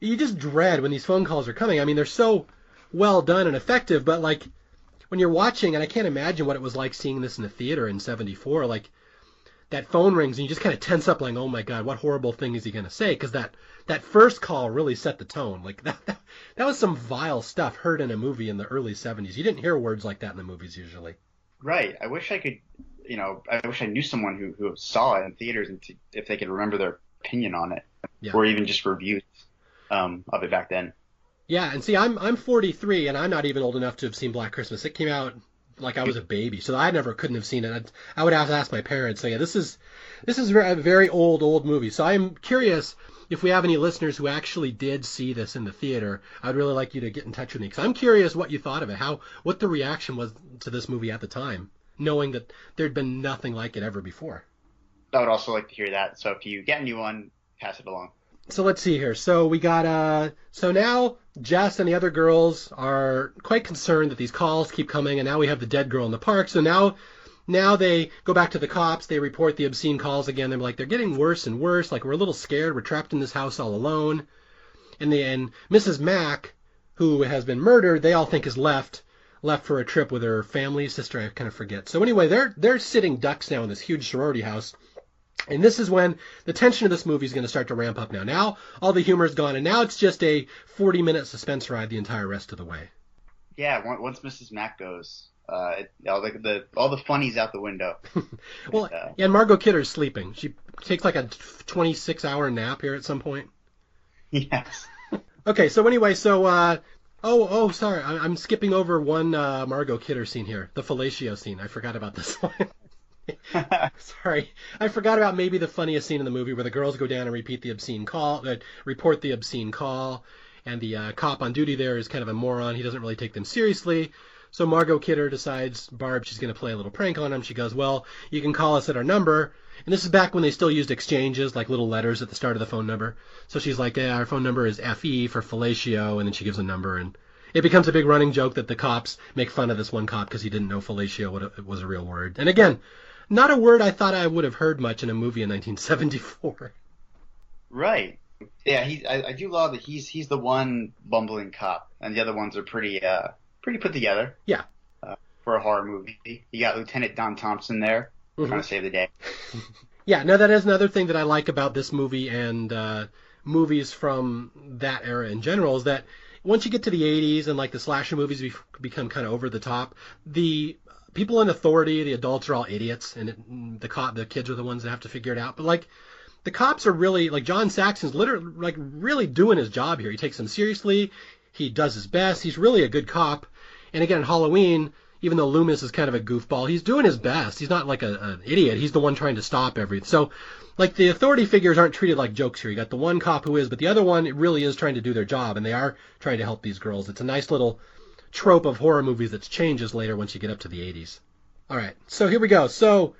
you just dread when these phone calls are coming. I mean, they're so well done and effective, but like when you're watching, and I can't imagine what it was like seeing this in the theater in '74, like that phone rings and you just kind of tense up like, oh my God, what horrible thing is he going to say? Because that first call really set the tone. Like that was some vile stuff heard in a movie in the early '70s. You didn't hear words like that in the movies usually. Right. I wish I could, I wish I knew someone who saw it in theaters and if they could remember their opinion on it, or even just reviews of it back then. Yeah, and see, I'm 43, and I'm not even old enough to have seen Black Christmas. It came out like I was a baby, so I couldn't have seen it. I would have to ask my parents. So yeah, this is a very old movie. So I'm curious if we have any listeners who actually did see this in the theater. I'd really like you to get in touch with me because I'm curious what you thought of it, what the reaction was to this movie at the time, knowing that there'd been nothing like it ever before. I would also like to hear that. So if you get a new one, pass it along. So let's see here. So we got so now Jess and the other girls are quite concerned that these calls keep coming, and now we have the dead girl in the park. So now they go back to the cops. They report the obscene calls again. They're like, they're getting worse and worse. Like, we're a little scared. We're trapped in this house all alone. And Mrs. Mack, who has been murdered, they all think is left for a trip with her family, sister, I kind of forget. So anyway, they're sitting ducks now in this huge sorority house. And this is when the tension of this movie is going to start to ramp up now. Now all the humor is gone, and now it's just a 40-minute suspense ride the entire rest of the way. Yeah, once Mrs. Mack goes, all the funny's out the window. Well, and Margot Kidder's sleeping. She takes like a 26-hour nap here at some point. Yes. Okay, so anyway, sorry, I'm skipping over one Margot Kidder scene here, the fellatio scene. I forgot about this one. Sorry, I forgot about maybe the funniest scene in the movie where the girls go down and report the obscene call, and the cop on duty there is kind of a moron. He doesn't really take them seriously. So Margot Kidder decides, she's going to play a little prank on him. She goes, well, you can call us at our number. And this is back when they still used exchanges, like little letters at the start of the phone number. So she's like, our phone number is FE for fellatio, and then she gives a number, and it becomes a big running joke that the cops make fun of this one cop because he didn't know fellatio was a real word. And again, not a word I thought I would have heard much in a movie in 1974. Right. Yeah, I do love that he's the one bumbling cop, and the other ones are pretty put together. Yeah. For a horror movie. You got Lieutenant Don Thompson there, trying to save the day. Yeah, no, that is another thing that I like about this movie and movies from that era in general, is that once you get to the 80s and like the slasher movies become kind of over the top, the people in authority, the adults are all idiots, and the kids are the ones that have to figure it out. But like, the cops are really, like, John Saxon's literally, like, really doing his job here. He takes them seriously. He does his best. He's really a good cop. And again, Halloween, even though Loomis is kind of a goofball, he's doing his best. He's not like an idiot. He's the one trying to stop everything. So, like, the authority figures aren't treated like jokes here. You got the one cop who is, but the other one really is trying to do their job, and they are trying to help these girls. It's a nice little trope of horror movies that changes later once you get up to the 80s. All right, so here we go. So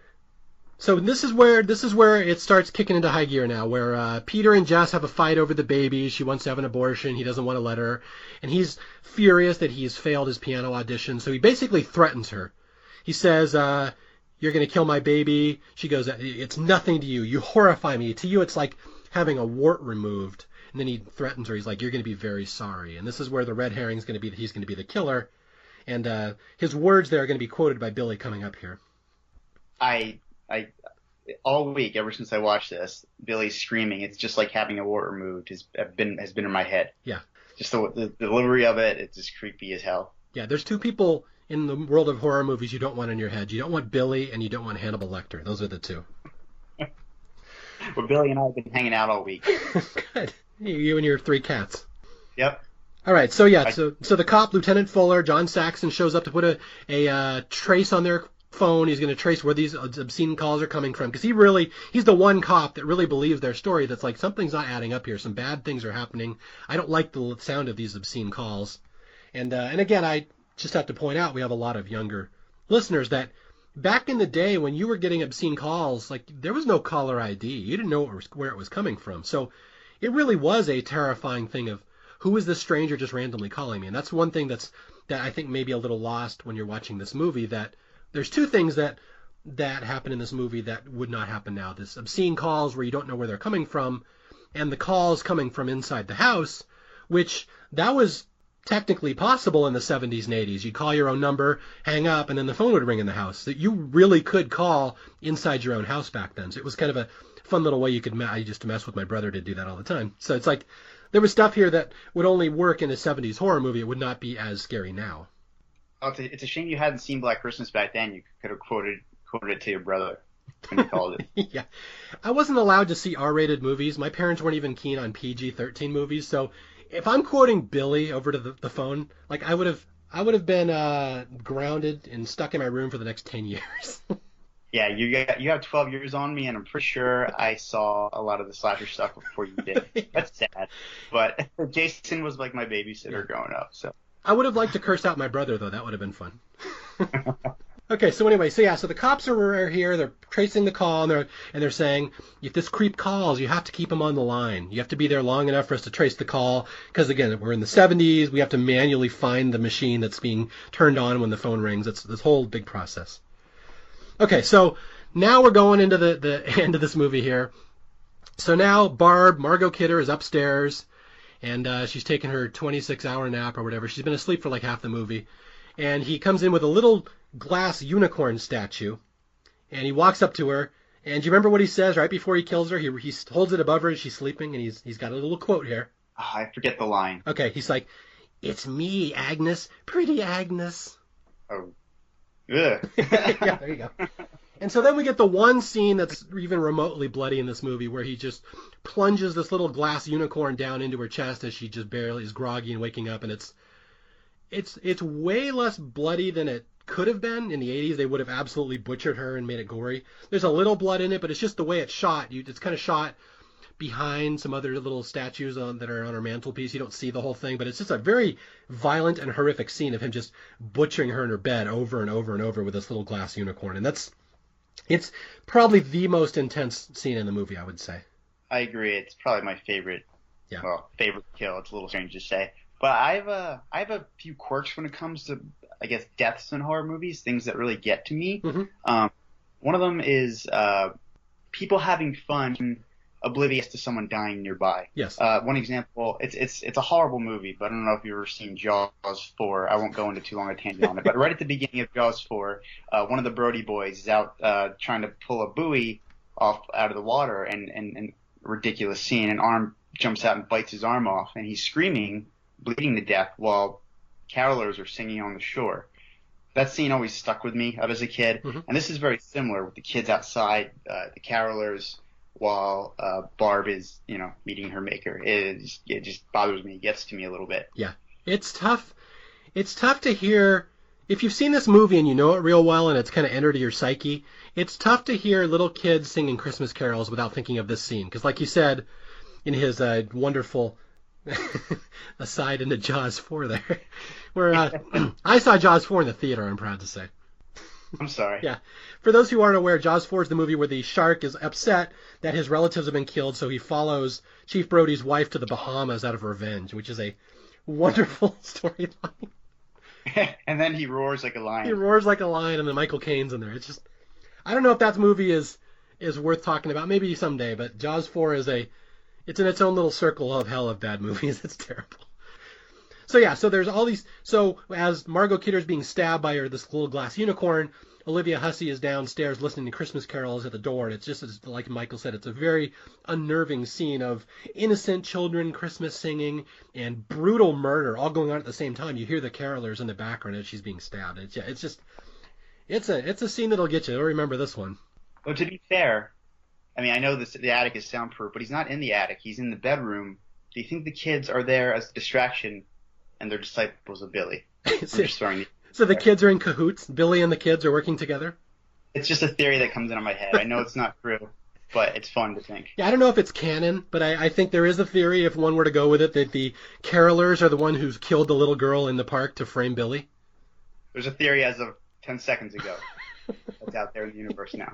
this is where it starts kicking into high gear now, where Peter and Jess have a fight over the baby. She wants to have an abortion. He doesn't want to let her, and he's furious that he's failed his piano audition. So he basically threatens her. He says, "You're going to kill my baby." She goes, "It's nothing to you. You horrify me. To you, it's like having a wart removed." And then he threatens her. He's like, "You're going to be very sorry." And this is where the red herring is going to be that he's going to be the killer. And his words there are going to be quoted by Billy coming up here. I all week, ever since I watched this, Billy's screaming, "It's just like having a wart removed," has been in my head. Yeah. Just the delivery of it, it's just creepy as hell. Yeah, there's two people in the world of horror movies you don't want in your head. You don't want Billy, and you don't want Hannibal Lecter. Those are the two. Well, Billy and I have been hanging out all week. Good. You and your three cats. Yep. All right, so yeah, so the cop, Lieutenant Fuller, John Saxon, shows up to put a trace on their phone. He's going to trace where these obscene calls are coming from, because he's the one cop that really believes their story, that's like, something's not adding up here. Some bad things are happening. I don't like the sound of these obscene calls. And again, I just have to point out, we have a lot of younger listeners that back in the day when you were getting obscene calls, like, there was no caller ID. You didn't know where it was coming from. So it really was a terrifying thing of, who is this stranger just randomly calling me? And that's one thing that's that I think may be a little lost when you're watching this movie, that there's two things that happen in this movie that would not happen now. This obscene calls where you don't know where they're coming from, and the calls coming from inside the house, which that was technically possible in the 70s and 80s. You'd call your own number, hang up, and then the phone would ring in the house. That you really could call inside your own house back then. So it was kind of a fun little way you could I used to mess with my brother to do that all the time. So it's like there was stuff here that would only work in a 70s horror movie. It would not be as scary now. Oh, it's a shame you hadn't seen Black Christmas back then. You could have quoted it to your brother when you called it. Yeah. I wasn't allowed to see R-rated movies. My parents weren't even keen on PG-13 movies, so if I'm quoting Billy over to the phone, like I would have been grounded and stuck in my room for the next 10 years. Yeah, you have 12 years on me, and I'm pretty sure I saw a lot of the slasher stuff before you did. Yeah. That's sad. But Jason was like my babysitter growing up, so. I would have liked to curse out my brother, though. That would have been fun. Okay, so anyway, so the cops are here. They're tracing the call, and they're saying, if this creep calls, you have to keep him on the line. You have to be there long enough for us to trace the call, because again, we're in the 70s. We have to manually find the machine that's being turned on when the phone rings. It's this whole big process. Okay, so now we're going into the end of this movie here. So now Margot Kidder is upstairs, and she's taking her 26-hour nap or whatever. She's been asleep for like half the movie. And he comes in with a little glass unicorn statue, and he walks up to her. And do you remember what he says right before he kills her? He holds it above her as she's sleeping, and he's got a little quote here. Oh, I forget the line. Okay, he's like, "It's me, Agnes, pretty Agnes." Oh, yeah. Yeah, there you go. And so then we get the one scene that's even remotely bloody in this movie, where he just plunges this little glass unicorn down into her chest as she just barely is groggy and waking up, and it's way less bloody than it could have been. In the 80s, they would have absolutely butchered her and made it gory. There's a little blood in it, but it's just the way it's shot. It's kind of shot behind some other little statues that are on her mantelpiece. You don't see the whole thing, but it's just a very violent and horrific scene of him just butchering her in her bed over and over and over with this little glass unicorn. And it's probably the most intense scene in the movie, I would say. I agree. It's probably my favorite. Yeah. Well, favorite kill. It's a little strange to say. But I have a few quirks when it comes to, I guess, deaths in horror movies, things that really get to me. Mm-hmm. One of them is people having fun oblivious to someone dying nearby. Yes. One example, it's a horrible movie, but I don't know if you've ever seen Jaws 4. I won't go into too long a tangent on it. But right at the beginning of Jaws 4, one of the Brody boys is out trying to pull a buoy out of the water, and a ridiculous scene. An arm jumps out and bites his arm off, and he's screaming, bleeding to death, while carolers are singing on the shore. That scene always stuck with me as a kid. Mm-hmm. And this is very similar with the kids outside, the carolers, while Barb is, meeting her maker. It just bothers me. It gets to me a little bit. Yeah. It's tough. It's tough to hear. If you've seen this movie and you know it real well and it's kind of entered your psyche, it's tough to hear little kids singing Christmas carols without thinking of this scene. Because like you said in his wonderful aside into Jaws 4 there, where I saw Jaws 4 in the theater, I'm proud to say. I'm sorry. Yeah. For those who aren't aware, Jaws 4 is the movie where the shark is upset that his relatives have been killed, so he follows Chief Brody's wife to the Bahamas out of revenge, which is a wonderful storyline. And then he roars like a lion. He roars like a lion, and then Michael Caine's in there. It's just, I don't know if that movie is worth talking about. Maybe someday, but Jaws 4 it's in its own little circle of hell of bad movies. It's terrible. So yeah, so there's all these. So as Margot Kidder's being stabbed by this little glass unicorn, Olivia Hussey is downstairs listening to Christmas carols at the door, and it's just like Michael said, it's a very unnerving scene of innocent children Christmas singing and brutal murder all going on at the same time. You hear the carolers in the background as she's being stabbed. It's a scene that'll get you. I'll remember this one. Well, to be fair, I mean, I know the attic is soundproof, but he's not in the attic. He's in the bedroom. Do you think the kids are there as a distraction and they're disciples of Billy? So the kids are in cahoots? Billy and the kids are working together? It's just a theory that comes into my head. I know it's not true, but it's fun to think. Yeah, I don't know if it's canon, but I think there is a theory, if one were to go with it, that the carolers are the one who's killed the little girl in the park to frame Billy. There's a theory as of 10 seconds ago that's out there in the universe now.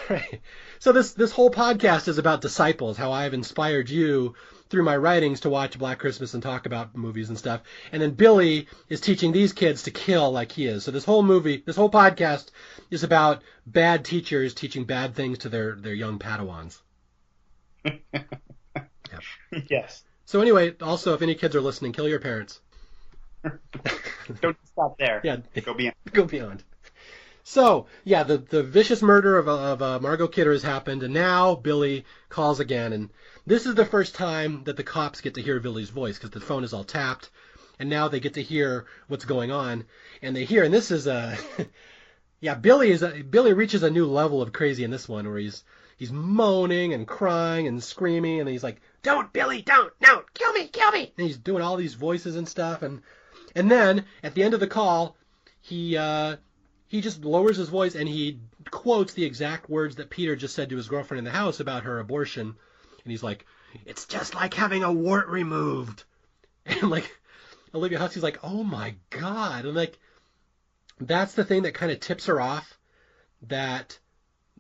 Right. So this whole podcast is about disciples, how I've inspired you through my writings to watch Black Christmas and talk about movies and stuff. And then Billy is teaching these kids to kill like he is. So this whole podcast is about bad teachers teaching bad things to their young Padawans. Yeah. Yes. So anyway, also, if any kids are listening, kill your parents. Don't stop there. Yeah. Go beyond. Go beyond. So, yeah, the vicious murder of Margot Kidder has happened, and now Billy calls again, and this is the first time that the cops get to hear Billy's voice, because the phone is all tapped, and now they get to hear what's going on, and they hear, and this is yeah, Billy reaches a new level of crazy in this one, where he's moaning and crying and screaming, and he's like, "Don't, Billy, don't, no, kill me, and he's doing all these voices and stuff, and then, at the end of the call, he just lowers his voice and he quotes the exact words that Peter just said to his girlfriend in the house about her abortion. And he's like, "It's just like having a wart removed." And like, Olivia Hussey's like, "Oh my God." And like, that's the thing that kind of tips her off that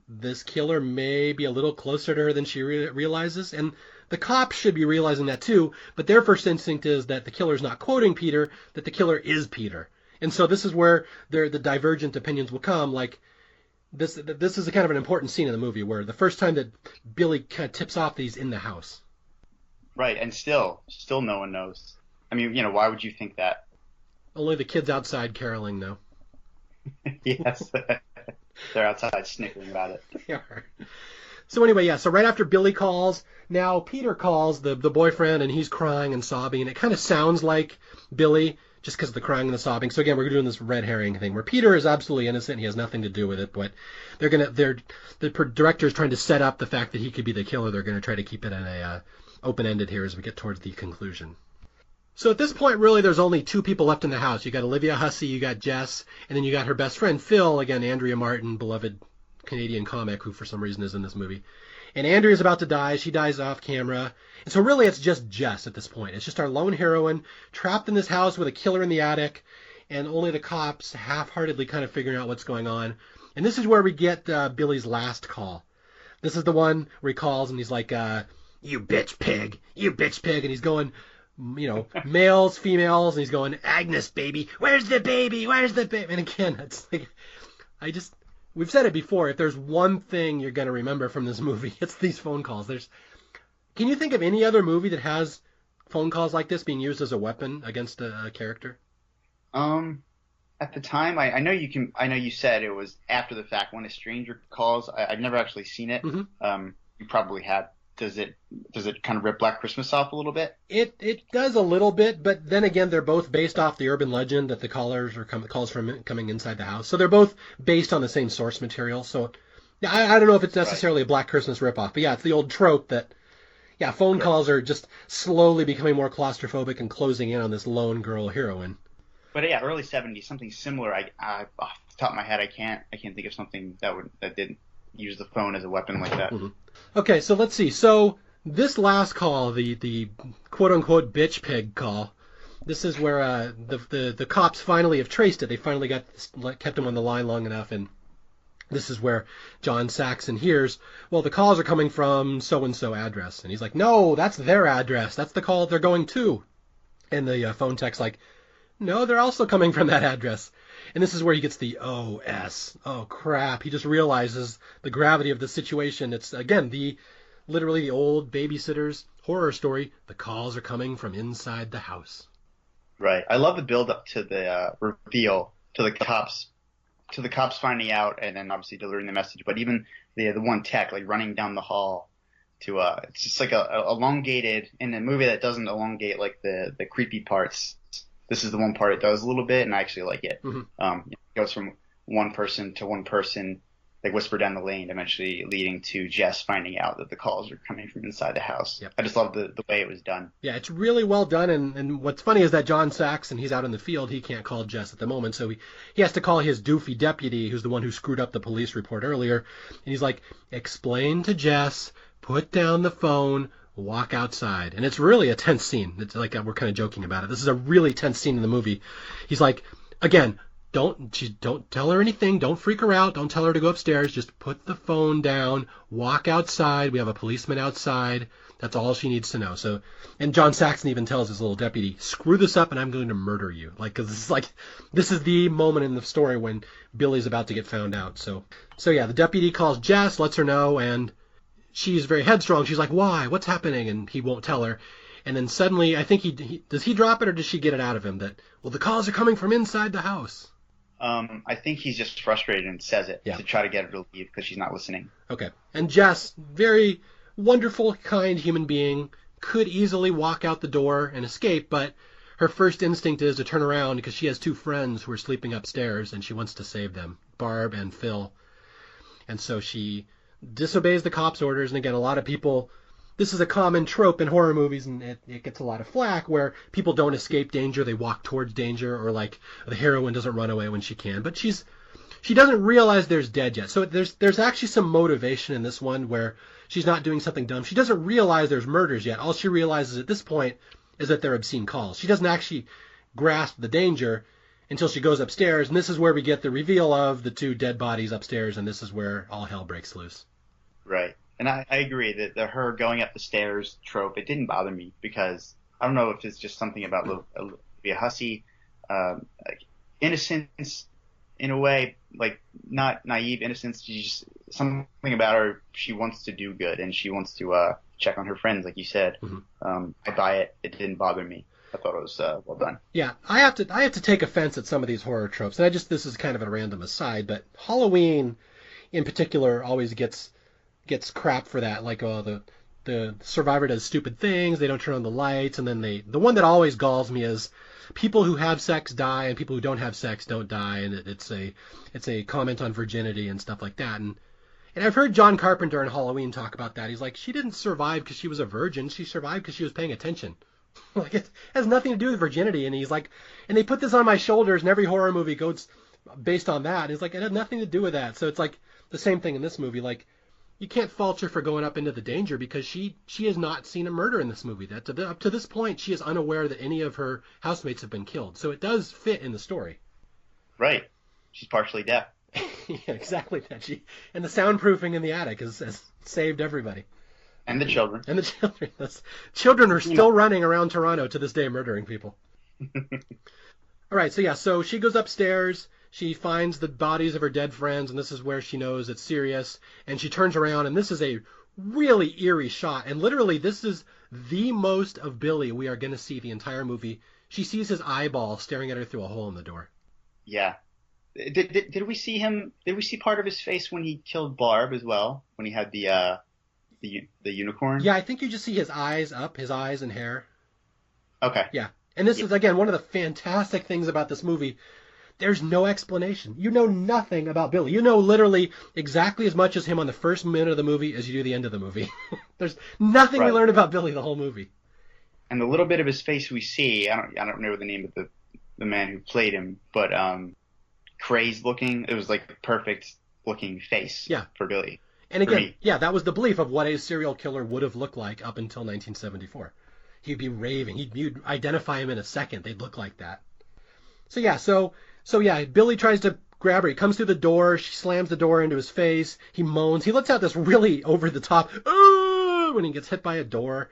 this killer may be a little closer to her than she realizes. And the cops should be realizing that too. But their first instinct is that the killer's not quoting Peter, that the killer is Peter. And so this is where the divergent opinions will come. Like, this is a kind of an important scene in the movie where the first time that Billy kind of tips off that he's in the house. Right, and still no one knows. I mean, why would you think that? Only the kids outside caroling know. Yes, they're outside snickering about it. They are. So anyway, yeah, so right after Billy calls, now Peter calls the boyfriend, and he's crying and sobbing, and it kind of sounds like Billy, just because of the crying and the sobbing. So again, we're doing this red herring thing where Peter is absolutely innocent. He has nothing to do with it, but the director is trying to set up the fact that he could be the killer. They're going to try to keep it in a open-ended here as we get towards the conclusion. So at this point, really, there's only two people left in the house. You got Olivia Hussey, you got Jess, and then you got her best friend Phil, again, Andrea Martin, beloved Canadian comic who for some reason is in this movie. And Andrea's about to die. She dies off camera. And so really it's just Jess at this point. It's just our lone heroine trapped in this house with a killer in the attic, and only the cops half-heartedly kind of figuring out what's going on. And this is where we get Billy's last call. This is the one where he calls and he's like, "You bitch pig, you bitch pig." And he's going, males, females, and he's going, "Agnes, baby, where's the baby? Where's the baby?" And again, it's like, we've said it before, if there's one thing you're going to remember from this movie, it's these phone calls. Can you think of any other movie that has phone calls like this being used as a weapon against a character? At the time, I know you said it was after the fact when a stranger calls. I've never actually seen it. Mm-hmm. You probably have. Does it kind of rip Black Christmas off a little bit? It does a little bit, but then again, they're both based off the urban legend that the callers are calls from coming inside the house. So they're both based on the same source material. So I don't know if it's necessarily a Black Christmas ripoff, but yeah, it's the old trope that phone calls are just slowly becoming more claustrophobic and closing in on this lone girl heroine. But yeah, early 70s, something similar. I off the top of my head, I can't think of something that didn't use the phone as a weapon like that. Mm-hmm. Okay, so let's see. So this last call, the quote-unquote bitch pig call, this is where the cops finally have traced it. They finally kept him on the line long enough, and this is where John Saxon hears, well, the calls are coming from so-and-so address. And he's like, "No, that's their address. That's the call they're going to." And the phone tech's like, "No, they're also coming from that address." And this is where he gets the OS. Oh, crap. He just realizes the gravity of the situation. It's, again, literally the old babysitter's horror story. The calls are coming from inside the house. Right. I love the build-up to the reveal, to the cops finding out and then obviously delivering the message. But even the one tech, like, running down the hall to it's just like a elongated, in a movie that doesn't elongate, like, the creepy parts. This is the one part it does a little bit, and I actually like it. Mm-hmm. It goes from one person to one person, like whisper down the lane, eventually leading to Jess finding out that the calls are coming from inside the house. Yep. I just love the way it was done. Yeah, it's really well done, and what's funny is that John Saxon, he's out in the field, he can't call Jess at the moment, so he has to call his doofy deputy, who's the one who screwed up the police report earlier, and he's like, "Explain to Jess, put down the phone, walk outside." And it's really a tense scene. It's like we're kind of joking about it. This is a really tense scene in the movie. He's like, again, don't tell her anything. Don't freak her out. Don't tell her to go upstairs. Just put the phone down. Walk outside. We have a policeman outside. That's all she needs to know. So, and John Saxon even tells his little deputy, "Screw this up, and I'm going to murder you." Because this is the moment in the story when Billy's about to get found out. So yeah, the deputy calls Jess, lets her know, and she's very headstrong. She's like, "Why? What's happening?" And he won't tell her. And then suddenly, I think he does he drop it, or does she get it out of him that, well, the calls are coming from inside the house? I think he's just frustrated and says it to try to get her to leave because she's not listening. Okay. And Jess, very wonderful, kind human being, could easily walk out the door and escape, but her first instinct is to turn around because she has two friends who are sleeping upstairs and she wants to save them, Barb and Phil. And so she disobeys the cops' orders. And again, a lot of people, this is a common trope in horror movies, and it gets a lot of flack where people don't escape danger, they walk towards danger, or like the heroine doesn't run away when she can. But she doesn't realize there's dead yet. So there's actually some motivation in this one where she's not doing something dumb. She doesn't realize there's murders yet. All she realizes at this point is that they're obscene calls. She doesn't actually grasp the danger until she goes upstairs, and this is where we get the reveal of the two dead bodies upstairs, and this is where all hell breaks loose. Right. And I agree that her going up the stairs trope, it didn't bother me because I don't know if it's just something about Olivia Hussey, innocence in a way, like not naive innocence. She's just something about her. She wants to do good and she wants to check on her friends, like you said. Mm-hmm. I buy it. It didn't bother me. I thought it was well done. Yeah, I have to take offense at some of these horror tropes, and this is kind of a random aside, but Halloween in particular always gets crap for that. Like, the survivor does stupid things, they don't turn on the lights, and then the one that always galls me is people who have sex die and people who don't have sex don't die, and it's a comment on virginity and stuff like that. And I've heard John Carpenter in Halloween talk about that. He's like, she didn't survive because she was a virgin, she survived because she was paying attention. Like, it has nothing to do with virginity. And he's like, and they put this on my shoulders, and every horror movie goes based on that. And he's like, it had nothing to do with that. So it's like the same thing in this movie. Like, you can't fault her for going up into the danger because she has not seen a murder in this movie. Up to this point, she is unaware that any of her housemates have been killed. So it does fit in the story. Right. She's partially deaf. Yeah, exactly. And the soundproofing in the attic has saved everybody. And the children. And the children. Children are still running around Toronto to this day murdering people. All right, so she goes upstairs. She finds the bodies of her dead friends, and this is where she knows it's serious. And she turns around, and this is a really eerie shot. And literally, this is the most of Billy we are going to see the entire movie. She sees his eyeball staring at her through a hole in the door. Yeah. Did we see him? Did we see part of his face when he killed Barb as well? When he had the unicorn? Yeah, I think you just see his eyes and hair. Okay. Yeah. And this is, again, one of the fantastic things about this movie. There's no explanation. You know nothing about Billy. You know literally exactly as much as him on the first minute of the movie as you do the end of the movie. There's nothing we learn about Billy the whole movie. And the little bit of his face we see, I don't know the name of the man who played him, but crazed looking. It was like the perfect looking face for Billy. And again, that was the belief of what a serial killer would have looked like up until 1974. He'd be raving. You'd identify him in a second. They'd look like that. So Billy tries to grab her. He comes through the door. She slams the door into his face. He moans. He lets out this really over-the-top when he gets hit by a door.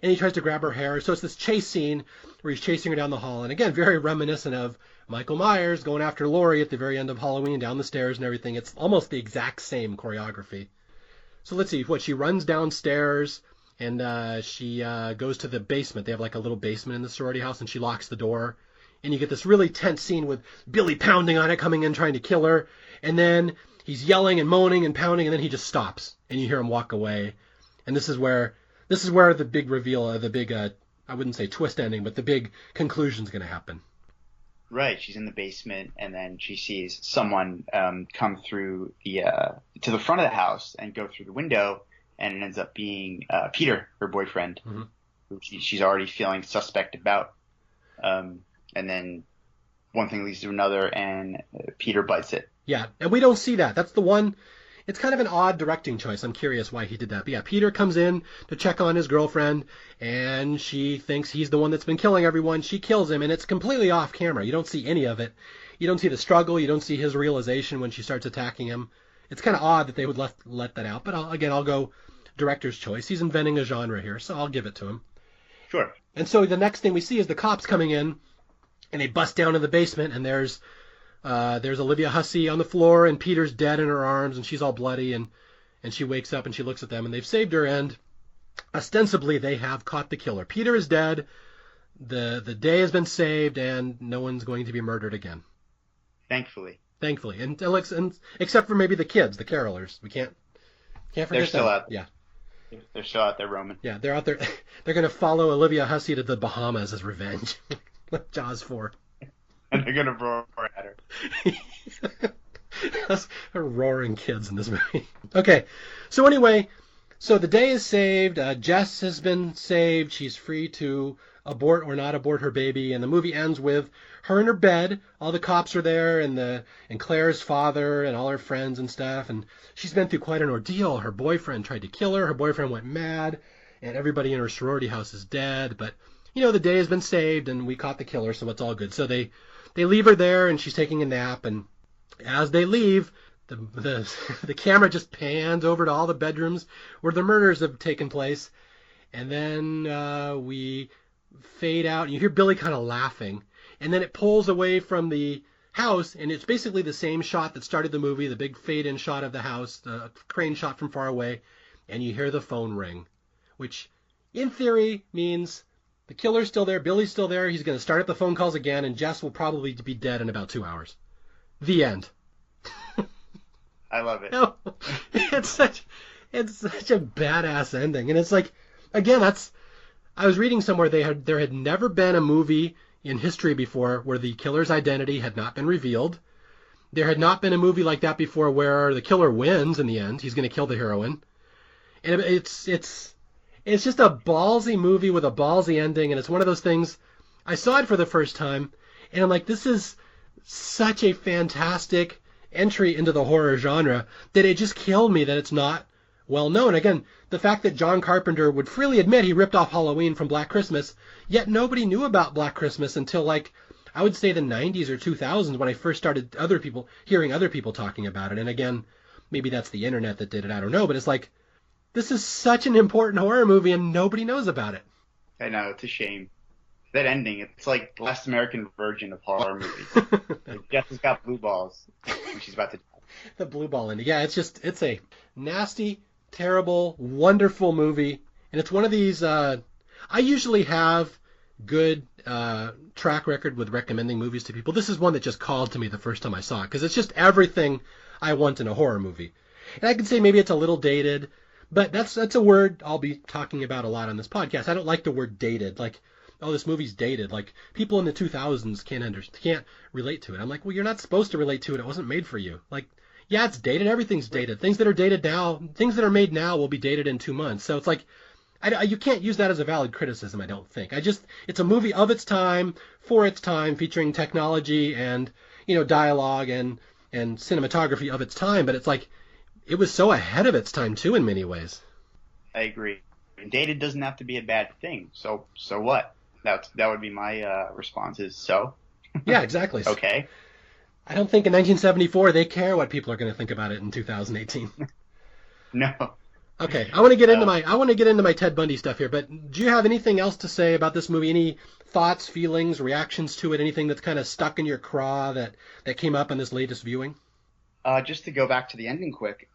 And he tries to grab her hair. So it's this chase scene where he's chasing her down the hall. And again, very reminiscent of Michael Myers going after Laurie at the very end of Halloween, down the stairs and everything. It's almost the exact same choreography. So let's see. She runs downstairs, and she goes to the basement. They have like a little basement in the sorority house, and she locks the door. And you get this really tense scene with Billy pounding on it, coming in, trying to kill her. And then he's yelling and moaning and pounding, and then he just stops. And you hear him walk away. And this is where the big reveal, the big, I wouldn't say twist ending, but the big conclusion is going to happen. Right. She's in the basement, and then she sees someone come through to the front of the house and go through the window, and it ends up being Peter, her boyfriend, who she's already feeling suspect about. And then one thing leads to another, and Peter bites it. Yeah, and we don't see that. That's the one. It's kind of an odd directing choice. I'm curious why he did that. But yeah, Peter comes in to check on his girlfriend, and she thinks he's the one that's been killing everyone. She kills him, and it's completely off camera. You don't see any of it. You don't see the struggle. You don't see his realization when she starts attacking him. It's kind of odd that they would let that out. But I'll go director's choice. He's inventing a genre here, so I'll give it to him. Sure. And so the next thing we see is the cops coming in, and they bust down in the basement, and there's Olivia Hussey on the floor, and Peter's dead in her arms, and she's all bloody, and she wakes up and she looks at them, and they've saved her, and ostensibly they have caught the killer. Peter is dead, the day has been saved, and no one's going to be murdered again. Thankfully. And except for maybe the kids, the carolers. We can't forget They're still them. out. Yeah. They're still out there roaming. Yeah, they're out there. They're going to follow Olivia Hussey to the Bahamas as revenge. Like Jaws 4. And they're going to roar at her. Those are roaring kids in this movie. Okay, so anyway, so the day is saved. Jess has been saved. She's free to abort or not abort her baby. And the movie ends with her in her bed. All the cops are there, and Claire's father and all her friends and stuff. And she's been through quite an ordeal. Her boyfriend tried to kill her. Her boyfriend went mad, and everybody in her sorority house is dead. But the day has been saved, and we caught the killer, so it's all good. So they leave her there, and she's taking a nap. And as they leave, the camera just pans over to all the bedrooms where the murders have taken place, and then we fade out, and you hear Billy kind of laughing, and then it pulls away from the house, and it's basically the same shot that started the movie, the big fade-in shot of the house, the crane shot from far away, and you hear the phone ring, which in theory means the killer's still there, Billy's still there, he's going to start up the phone calls again, and Jess will probably be dead in about 2 hours. The end. I love it. No, it's such a badass ending, and it's like, again, I was reading somewhere there had never been a movie in history before where the killer's identity had not been revealed. There had not been a movie like that before where the killer wins in the end. He's going to kill the heroine, and it's just a ballsy movie with a ballsy ending, and it's one of those things. I saw it for the first time, and I'm like, this is such a fantastic entry into the horror genre that it just killed me that it's not well known. Again, the fact that John Carpenter would freely admit he ripped off Halloween from Black Christmas, yet nobody knew about Black Christmas until, like, I would say the 90s or 2000s when I first started hearing other people talking about it. And again, maybe that's the internet that did it, I don't know, but it's like, this is such an important horror movie and nobody knows about it. I know, it's a shame. That ending, it's like the Last American Virgin of horror movies. Like Jess has got blue balls when she's about to die. The blue ball ending. Yeah, it's a nasty, terrible, wonderful movie. And it's one of these, I usually have good track record with recommending movies to people. This is one that just called to me the first time I saw it, because it's just everything I want in a horror movie. And I can say maybe it's a little dated, but that's a word I'll be talking about a lot on this podcast. I don't like the word dated. Like, oh, this movie's dated. Like, people in the 2000s can't relate to it. I'm like, well, you're not supposed to relate to it. It wasn't made for you. Like, yeah, it's dated. Everything's dated. Things that are dated now, things that are made now will be dated in 2 months. So it's like, you can't use that as a valid criticism, I don't think. It's a movie of its time, for its time, featuring technology and, dialogue and cinematography of its time. But it's like, it was so ahead of its time, too, in many ways. I agree. Dated doesn't have to be a bad thing. So what? That would be my response is so. Yeah, exactly. Okay. I don't think in 1974 they care what people are going to think about it in 2018. No. Okay, I want to get into my Ted Bundy stuff here, but do you have anything else to say about this movie? Any thoughts, feelings, reactions to it? Anything that's kind of stuck in your craw that came up in this latest viewing? Just to go back to the ending quick.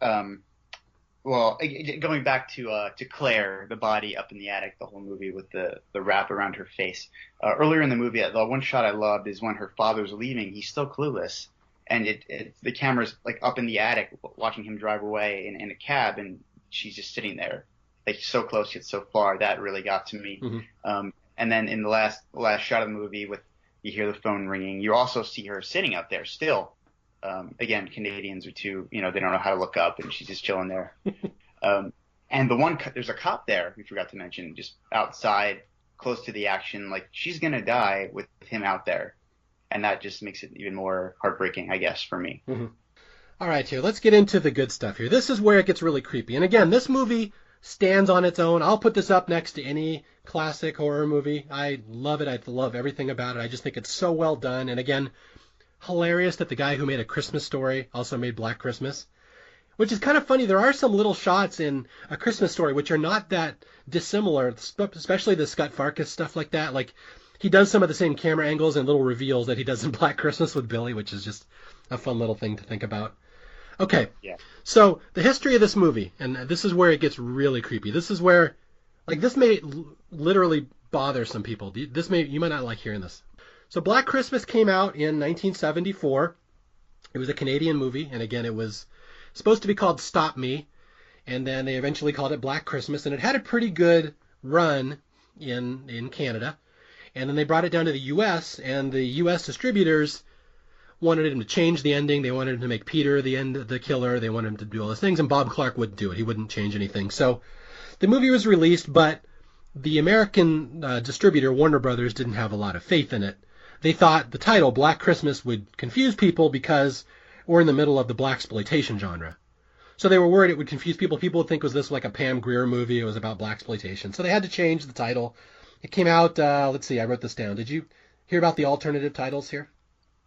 Well, going back to Claire, the body up in the attic, the whole movie with the wrap around her face. Earlier in the movie, the one shot I loved is when her father's leaving. He's still clueless, and the camera's like up in the attic, watching him drive away in a cab, and she's just sitting there, like so close yet so far. That really got to me. Mm-hmm. And then in the last shot of the movie, you hear the phone ringing. You also see her sitting out there still. Again, Canadians are too, they don't know how to look up, and she's just chilling there. And there's a cop there, we forgot to mention, just outside, close to the action. Like, she's going to die with him out there. And that just makes it even more heartbreaking, I guess, for me. Mm-hmm. All right, here, let's get into the good stuff here. This is where it gets really creepy. And again, this movie stands on its own. I'll put this up next to any classic horror movie. I love it. I love everything about it. I just think it's so well done. And again, hilarious that the guy who made A Christmas Story also made Black Christmas. Which is kind of funny. There are some little shots in A Christmas Story which are not that dissimilar, especially the Scott Farkus stuff like that. Like, he does some of the same camera angles and little reveals that he does in Black Christmas with Billy, which is just a fun little thing to think about. Okay, Yeah. so the history of this movie, and this is where it gets really creepy. This is where, like, this may literally bother some people. You might not like hearing this. So Black Christmas came out in 1974. It was a Canadian movie, and again, it was supposed to be called Stop Me, and then they eventually called it Black Christmas, and it had a pretty good run in Canada. And then they brought it down to the U.S., and the U.S. distributors wanted him to change the ending. They wanted him to make Peter the killer. They wanted him to do all those things, and Bob Clark wouldn't do it. He wouldn't change anything. So the movie was released, but the American distributor, Warner Brothers, didn't have a lot of faith in it. They thought the title, Black Christmas, would confuse people because we're in the middle of the blaxploitation genre. So they were worried it would confuse people. People would think was this like a Pam Grier movie. It was about blaxploitation. So they had to change the title. It came out, let's see, I wrote this down. Did you hear about the alternative titles here?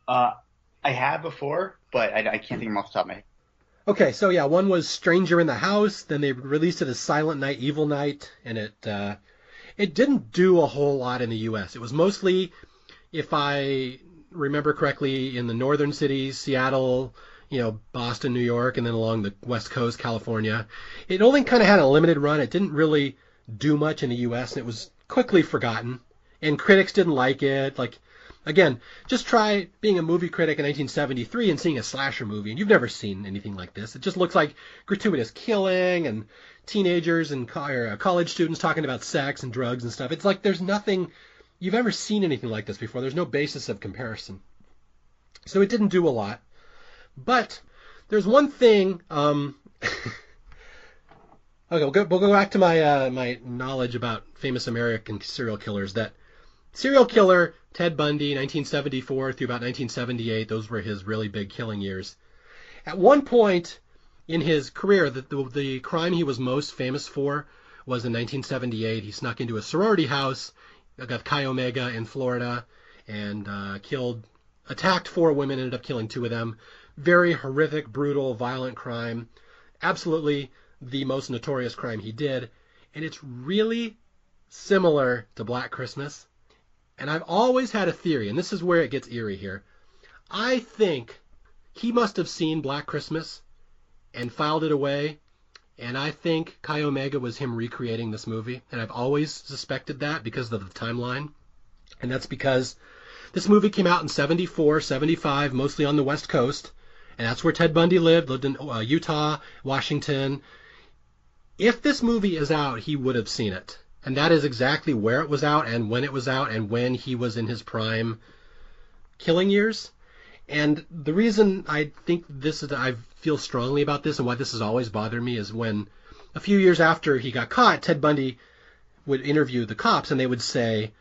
I have before, but I can't think of them off the top of my head. Okay, so yeah, one was Stranger in the House. Then they released it as Silent Night, Evil Night. And it didn't do a whole lot in the U.S. It was mostly, if I remember correctly, in the northern cities, Seattle, Boston, New York, and then along the West Coast, California. It only kind of had a limited run. It didn't really do much in the U.S., and it was quickly forgotten. And critics didn't like it. Like, again, just try being a movie critic in 1973 and seeing a slasher movie, and you've never seen anything like this. It just looks like gratuitous killing and teenagers and college students talking about sex and drugs and stuff. It's like there's nothing, you've ever seen anything like this before. There's no basis of comparison. So it didn't do a lot. But there's one thing. Okay, we'll go back to my knowledge about famous American serial killers. That serial killer Ted Bundy, 1974 through about 1978, those were his really big killing years. At one point in his career, the crime he was most famous for was in 1978. He snuck into a sorority house, got Chi Omega in Florida, and attacked 4 women, ended up killing 2 of them. Very horrific, brutal, violent crime. Absolutely the most notorious crime he did. And it's really similar to Black Christmas. And I've always had a theory, and this is where it gets eerie here. I think he must have seen Black Christmas and filed it away. And I think Chi Omega was him recreating this movie. And I've always suspected that because of the timeline. And that's because this movie came out in 74, 75, mostly on the West Coast. And that's where Ted Bundy lived in Utah, Washington. If this movie is out, he would have seen it. And that is exactly where it was out and when it was out and when he was in his prime killing years. And the reason I think I feel strongly about this and why this has always bothered me is when a few years after he got caught, Ted Bundy would interview the cops and they would say,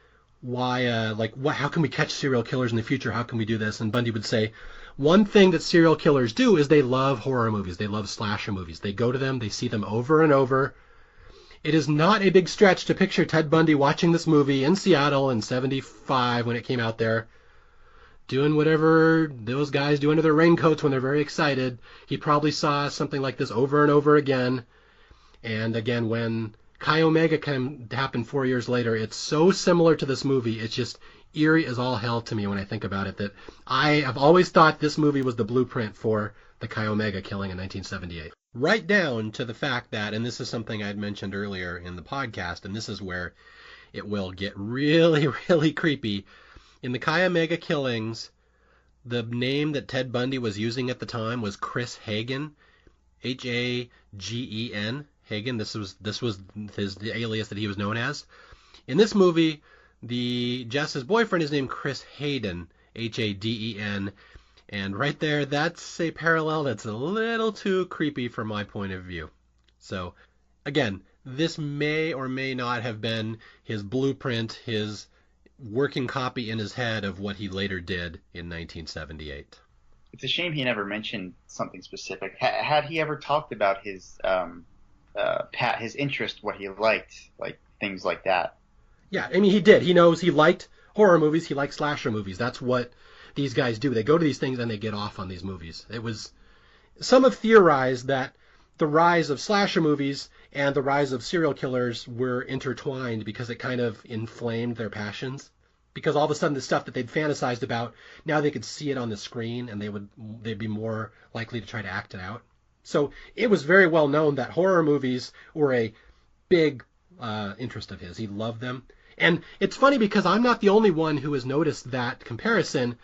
how can we catch serial killers in the future? How can we do this? And Bundy would say, one thing that serial killers do is they love horror movies. They love slasher movies. They go to them. They see them over and over. It is not a big stretch to picture Ted Bundy watching this movie in Seattle in 75 when it came out there, doing whatever those guys do under their raincoats when they're very excited. He probably saw something like this over and over again. And again, when Chi Omega happened 4 years later, it's so similar to this movie. It's just eerie as all hell to me when I think about it, that I have always thought this movie was the blueprint for the Chi Omega killing in 1978. Right down to the fact that, and this is something I'd mentioned earlier in the podcast, and this is where it will get really, really creepy. In the Chi Omega killings, the name that Ted Bundy was using at the time was Chris Hagen, Hagen. Hagen. This was the alias that he was known as. In this movie, Jess's boyfriend is named Chris Hayden, Haden, and right there, that's a parallel that's a little too creepy from my point of view. So, again, this may or may not have been his blueprint, his working copy in his head of what he later did in 1978. It's a shame he never mentioned something specific. Had he ever talked about his interest, what he liked, like things like that? Yeah, I mean, he did. He knows he liked horror movies. He liked slasher movies. That's what these guys do. They go to these things and they get off on these movies. Some have theorized that the rise of slasher movies and the rise of serial killers were intertwined because it kind of inflamed their passions. Because all of a sudden the stuff that they'd fantasized about, now they could see it on the screen and they'd be more likely to try to act it out. So it was very well known that horror movies were a big interest of his. He loved them. And it's funny because I'm not the only one who has noticed that comparison.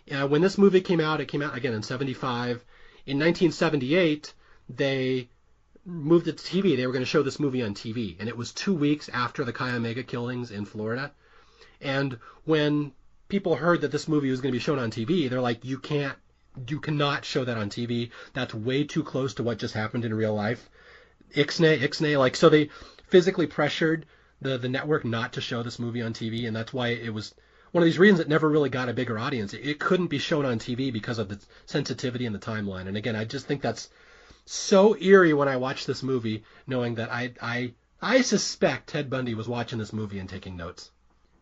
When this movie came out, it came out again in 75. In 1978, they moved it to TV. They were going to show this movie on TV. And it was 2 weeks after the Chi Omega killings in Florida. And when people heard that this movie was going to be shown on TV, they're like, you cannot show that on TV. That's way too close to what just happened in real life. Ixnay. Like, so they physically pressured the network not to show this movie on TV. And that's why it was one of these reasons it never really got a bigger audience. It couldn't be shown on TV because of the sensitivity and the timeline. And again, I just think that's so eerie when I watch this movie, knowing that I suspect Ted Bundy was watching this movie and taking notes.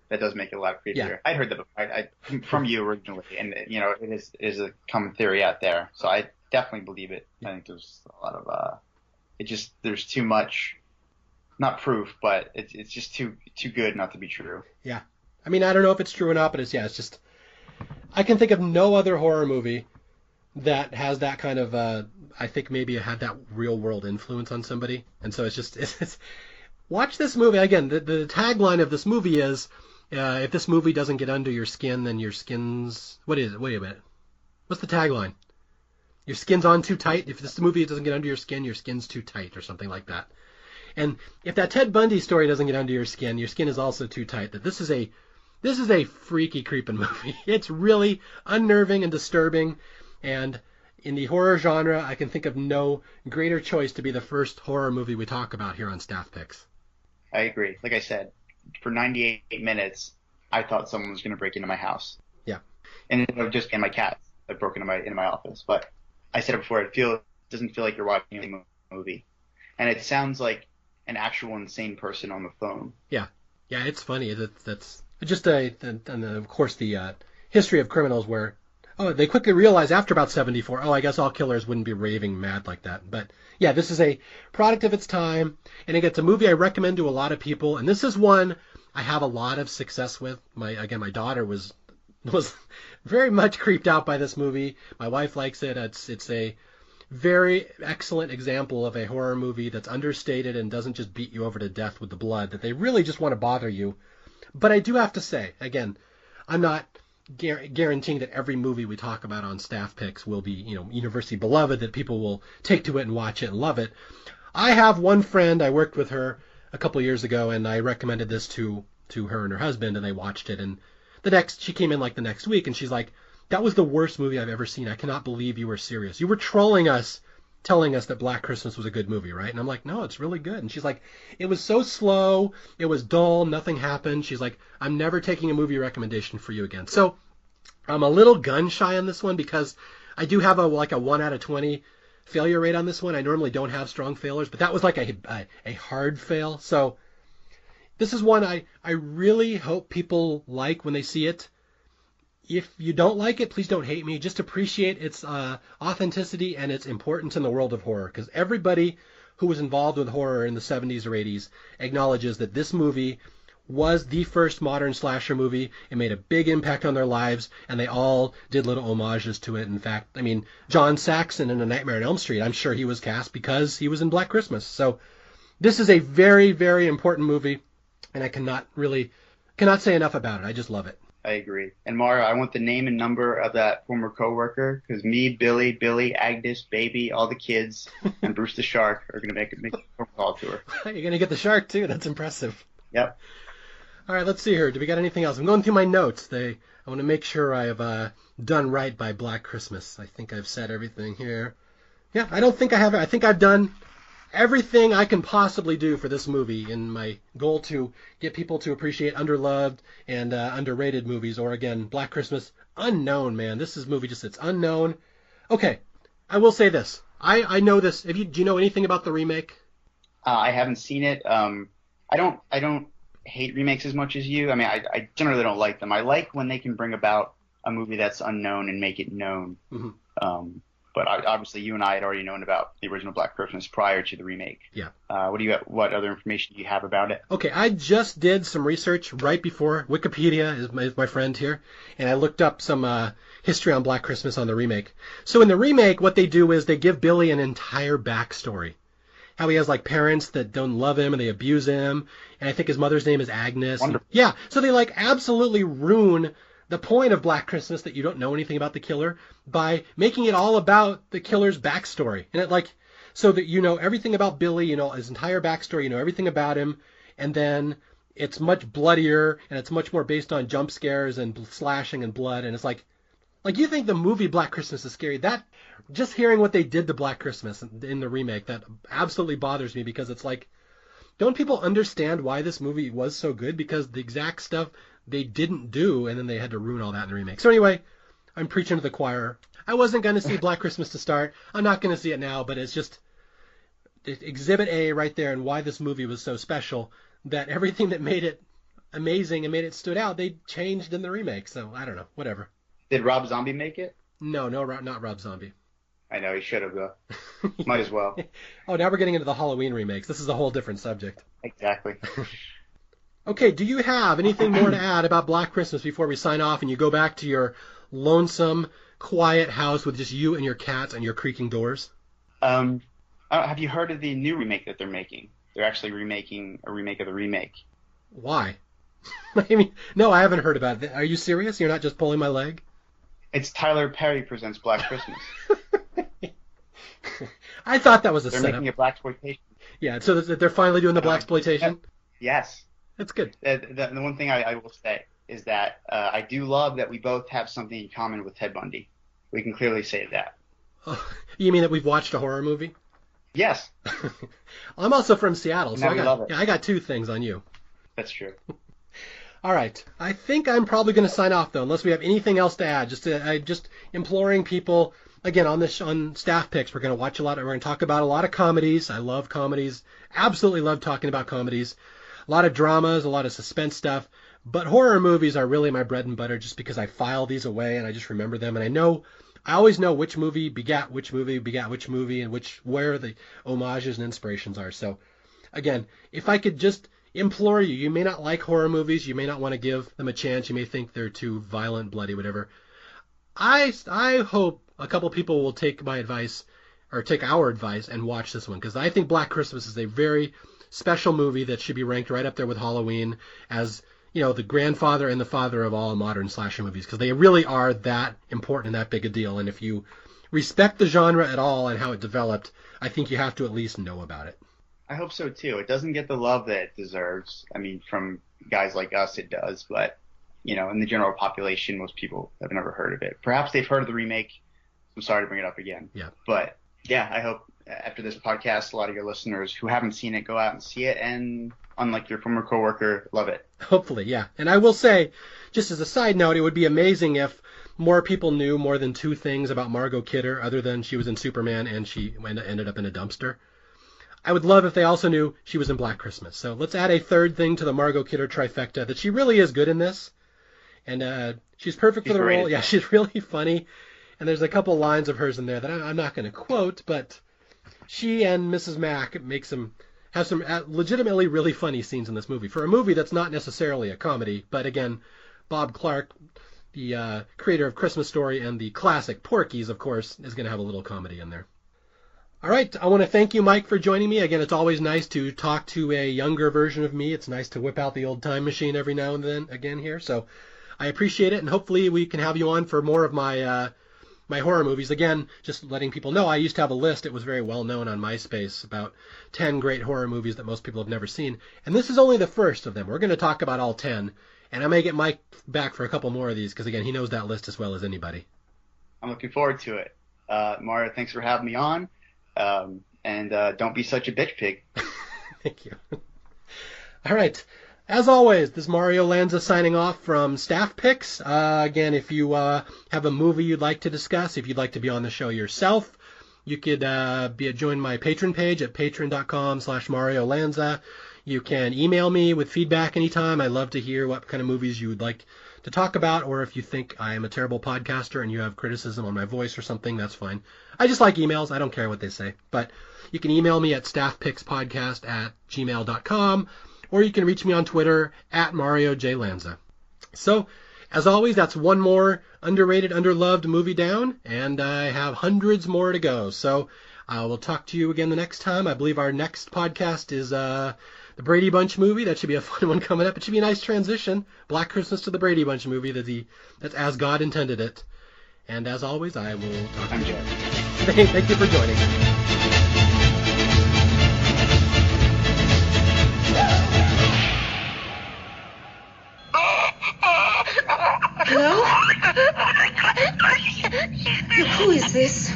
That does make it a lot creepier. Yeah. I'd heard that from you originally, and it is a common theory out there. So I definitely believe it. I think there's a lot of there's too much, not proof, but it's just too good not to be true. Yeah, I mean, I don't know if it's true or not, but it's just I can think of no other horror movie that has that kind of I think maybe it had that real world influence on somebody, and so it's watch this movie again. The tagline of this movie is. If this movie doesn't get under your skin, then your skin's... What is it? Wait a minute. What's the tagline? Your skin's on too tight? If this movie doesn't get under your skin's too tight, or something like that. And if that Ted Bundy story doesn't get under your skin is also too tight. That this is a freaky, creeping movie. It's really unnerving and disturbing. And in the horror genre, I can think of no greater choice to be the first horror movie we talk about here on Staff Picks. I agree. Like I said, for 98 minutes, I thought someone was going to break into my house. Yeah. And it would just be my cats that broke into my office. But I said it before, it doesn't feel like you're watching a movie. And it sounds like an actual insane person on the phone. Yeah. Yeah, it's funny. That's just and of course the history of criminals where they quickly realize after about 74, I guess all killers wouldn't be raving mad like that. But yeah, this is a product of its time, and it's a movie I recommend to a lot of people. And this is one I have a lot of success with. My daughter was very much creeped out by this movie. My wife likes it. It's a very excellent example of a horror movie that's understated and doesn't just beat you over to death with the blood, that they really just want to bother you. But I do have to say, again, I'm not guaranteeing that every movie we talk about on Staff Picks will be, universally beloved, that people will take to it and watch it and love it. I have one friend, I worked with her a couple of years ago, and I recommended this to her and her husband, and they watched it. And she came in like the next week, and she's like, that was the worst movie I've ever seen. I cannot believe you were serious. You were trolling us, telling us that Black Christmas was a good movie, right? And I'm like, no, it's really good. And she's like, it was so slow, it was dull, nothing happened. She's like, I'm never taking a movie recommendation for you again. So I'm a little gun shy on this one because I do have a 1 out of 20 failure rate on this one. I normally don't have strong failures, but that was like a hard fail. So this is one I really hope people like when they see it. If you don't like it, please don't hate me. Just appreciate its authenticity and its importance in the world of horror, because everybody who was involved with horror in the 70s or 80s acknowledges that this movie was the first modern slasher movie. It made a big impact on their lives, and they all did little homages to it. In fact, John Saxon in A Nightmare on Elm Street, I'm sure he was cast because he was in Black Christmas. So this is a very, very important movie, and I cannot say enough about it. I just love it. I agree. And Mara, I want the name and number of that former coworker, because me, Billy, Agnes, Baby, all the kids, and Bruce the Shark are going to make a phone call to her. You're going to get the shark too. That's impressive. Yep. All right, let's see here. Do we got anything else? I'm going through my notes. I want to make sure I have done right by Black Christmas. I think I've said everything here. Yeah, I don't think I have. I think I've done everything I can possibly do for this movie in my goal to get people to appreciate underloved and underrated movies. Or again, Black Christmas, unknown, man. This is a movie it's unknown. Okay, I will say this. I know this. Do you know anything about the remake? I haven't seen it. I don't hate remakes as much as you. I generally don't like them. I like when they can bring about a movie that's unknown and make it known. Mm-hmm. But obviously, you and I had already known about the original Black Christmas prior to the remake. Yeah. What other information do you have about it? Okay, I just did some research right before. Wikipedia is my friend here, and I looked up some history on Black Christmas on the remake. So in the remake, what they do is they give Billy an entire backstory. How he has like parents that don't love him and they abuse him, and I think his mother's name is Agnes. Wonderful. Yeah, so they like absolutely ruin the point of Black Christmas, that you don't know anything about the killer, by making it all about the killer's backstory. And it like, so that you know everything about Billy, you know his entire backstory, you know everything about him, and then it's much bloodier and it's much more based on jump scares and slashing and blood, and it's like you think the movie Black Christmas is scary. That, just hearing what they did to Black Christmas in the remake, that absolutely bothers me, because it's like, don't people understand why this movie was so good? Because the exact stuff they didn't do, and then they had to ruin all that in the remake. So anyway, I'm preaching to the choir. I wasn't going to see Black Christmas to start. I'm not going to see it now, but it's just Exhibit A right there, and why this movie was so special, that everything that made it amazing and made it stood out, they changed in the remake. So I don't know, whatever. Did Rob Zombie make it? No, not Rob Zombie. I know, he should have, though. Might as well. Oh, now we're getting into the Halloween remakes. This is a whole different subject. Exactly. Okay, do you have anything more to add about Black Christmas before we sign off and you go back to your lonesome, quiet house with just you and your cats and your creaking doors? Have you heard of the new remake that they're making? They're actually remaking a remake of the remake. Why? I mean, no, I haven't heard about it. Are you serious? You're not just pulling my leg? It's Tyler Perry Presents Black Christmas. I thought that was a They're setup. making a blaxploitation. Yeah, so they're finally doing the blaxploitation? Yes. That's good. The one thing I will say is that I do love that we both have something in common with Ted Bundy. We can clearly say that. Oh, you mean that we've watched a horror movie? Yes. I'm also from Seattle, so love it. I got two things on you. That's true. All right. I think I'm probably going to sign off, though, unless we have anything else to add. Just imploring people, again, on Staff Picks, we're going to watch a lot. We're going to talk about a lot of comedies. I love comedies. Absolutely love talking about comedies. A lot of dramas, a lot of suspense stuff. But horror movies are really my bread and butter, just because I file these away and I just remember them. And I always know which movie begat which movie, and where the homages and inspirations are. So, again, if I could just implore you, you may not like horror movies, you may not want to give them a chance, you may think they're too violent, bloody, whatever. I hope a couple people will take my advice, or take our advice, and watch this one, because I think Black Christmas is a very special movie that should be ranked right up there with Halloween as, you know, the grandfather and the father of all modern slasher movies, because they really are that important and that big a deal. And if you respect the genre at all and how it developed, I think you have to at least know about it. I hope so, too. It doesn't get the love that it deserves. I mean, from guys like us, it does. But, you know, in the general population, most people have never heard of it. Perhaps they've heard of the remake. I'm sorry to bring it up again. Yeah. But, yeah, I hope after this podcast, a lot of your listeners who haven't seen it go out and see it, and unlike your former coworker, love it. Hopefully, yeah. And I will say, just as a side note, it would be amazing if more people knew more than two things about Margot Kidder, other than she was in Superman and she ended up in a dumpster. I would love if they also knew she was in Black Christmas. So let's add a third thing to the Margot Kidder trifecta, that she really is good in this. And she's perfect for the role. Yeah, she's really funny. And there's a couple lines of hers in there that I'm not going to quote, but she and Mrs. Mack have some legitimately really funny scenes in this movie. For a movie that's not necessarily a comedy, but again, Bob Clark, the creator of Christmas Story and the classic Porky's, of course, is going to have a little comedy in there. All right, I want to thank you, Mike, for joining me. Again, it's always nice to talk to a younger version of me. It's nice to whip out the old time machine every now and then again here. So I appreciate it, and hopefully we can have you on for more of my my horror movies. Again, just letting people know, I used to have a list. It was very well known on MySpace, about 10 great horror movies that most people have never seen. And this is only the first of them. We're going to talk about all 10, and I may get Mike back for a couple more of these because, again, he knows that list as well as anybody. I'm looking forward to it. Mario, thanks for having me on. And don't be such a bitch pig. Thank you. All right. As always, this is Mario Lanza signing off from Staff Picks. Again, if you have a movie you'd like to discuss, if you'd like to be on the show yourself, you could join my Patreon page at patreon.com/Mario Lanza. You can email me with feedback anytime. I'd love to hear what kind of movies you would like to talk about, or if you think I am a terrible podcaster and you have criticism on my voice or something, that's fine. I just like emails. I don't care what they say. But you can email me at staffpicspodcast@gmail.com, or you can reach me on Twitter at Mario J. Lanza. So, as always, that's one more underrated, underloved movie down, and I have hundreds more to go. So, we'll talk to you again the next time. I believe our next podcast is the Brady Bunch movie. That should be a fun one coming up. It should be a nice transition. Black Christmas to the Brady Bunch movie. That's as God intended it. And as always, I will talk to you. Thank you for joining. Hello? Who is this?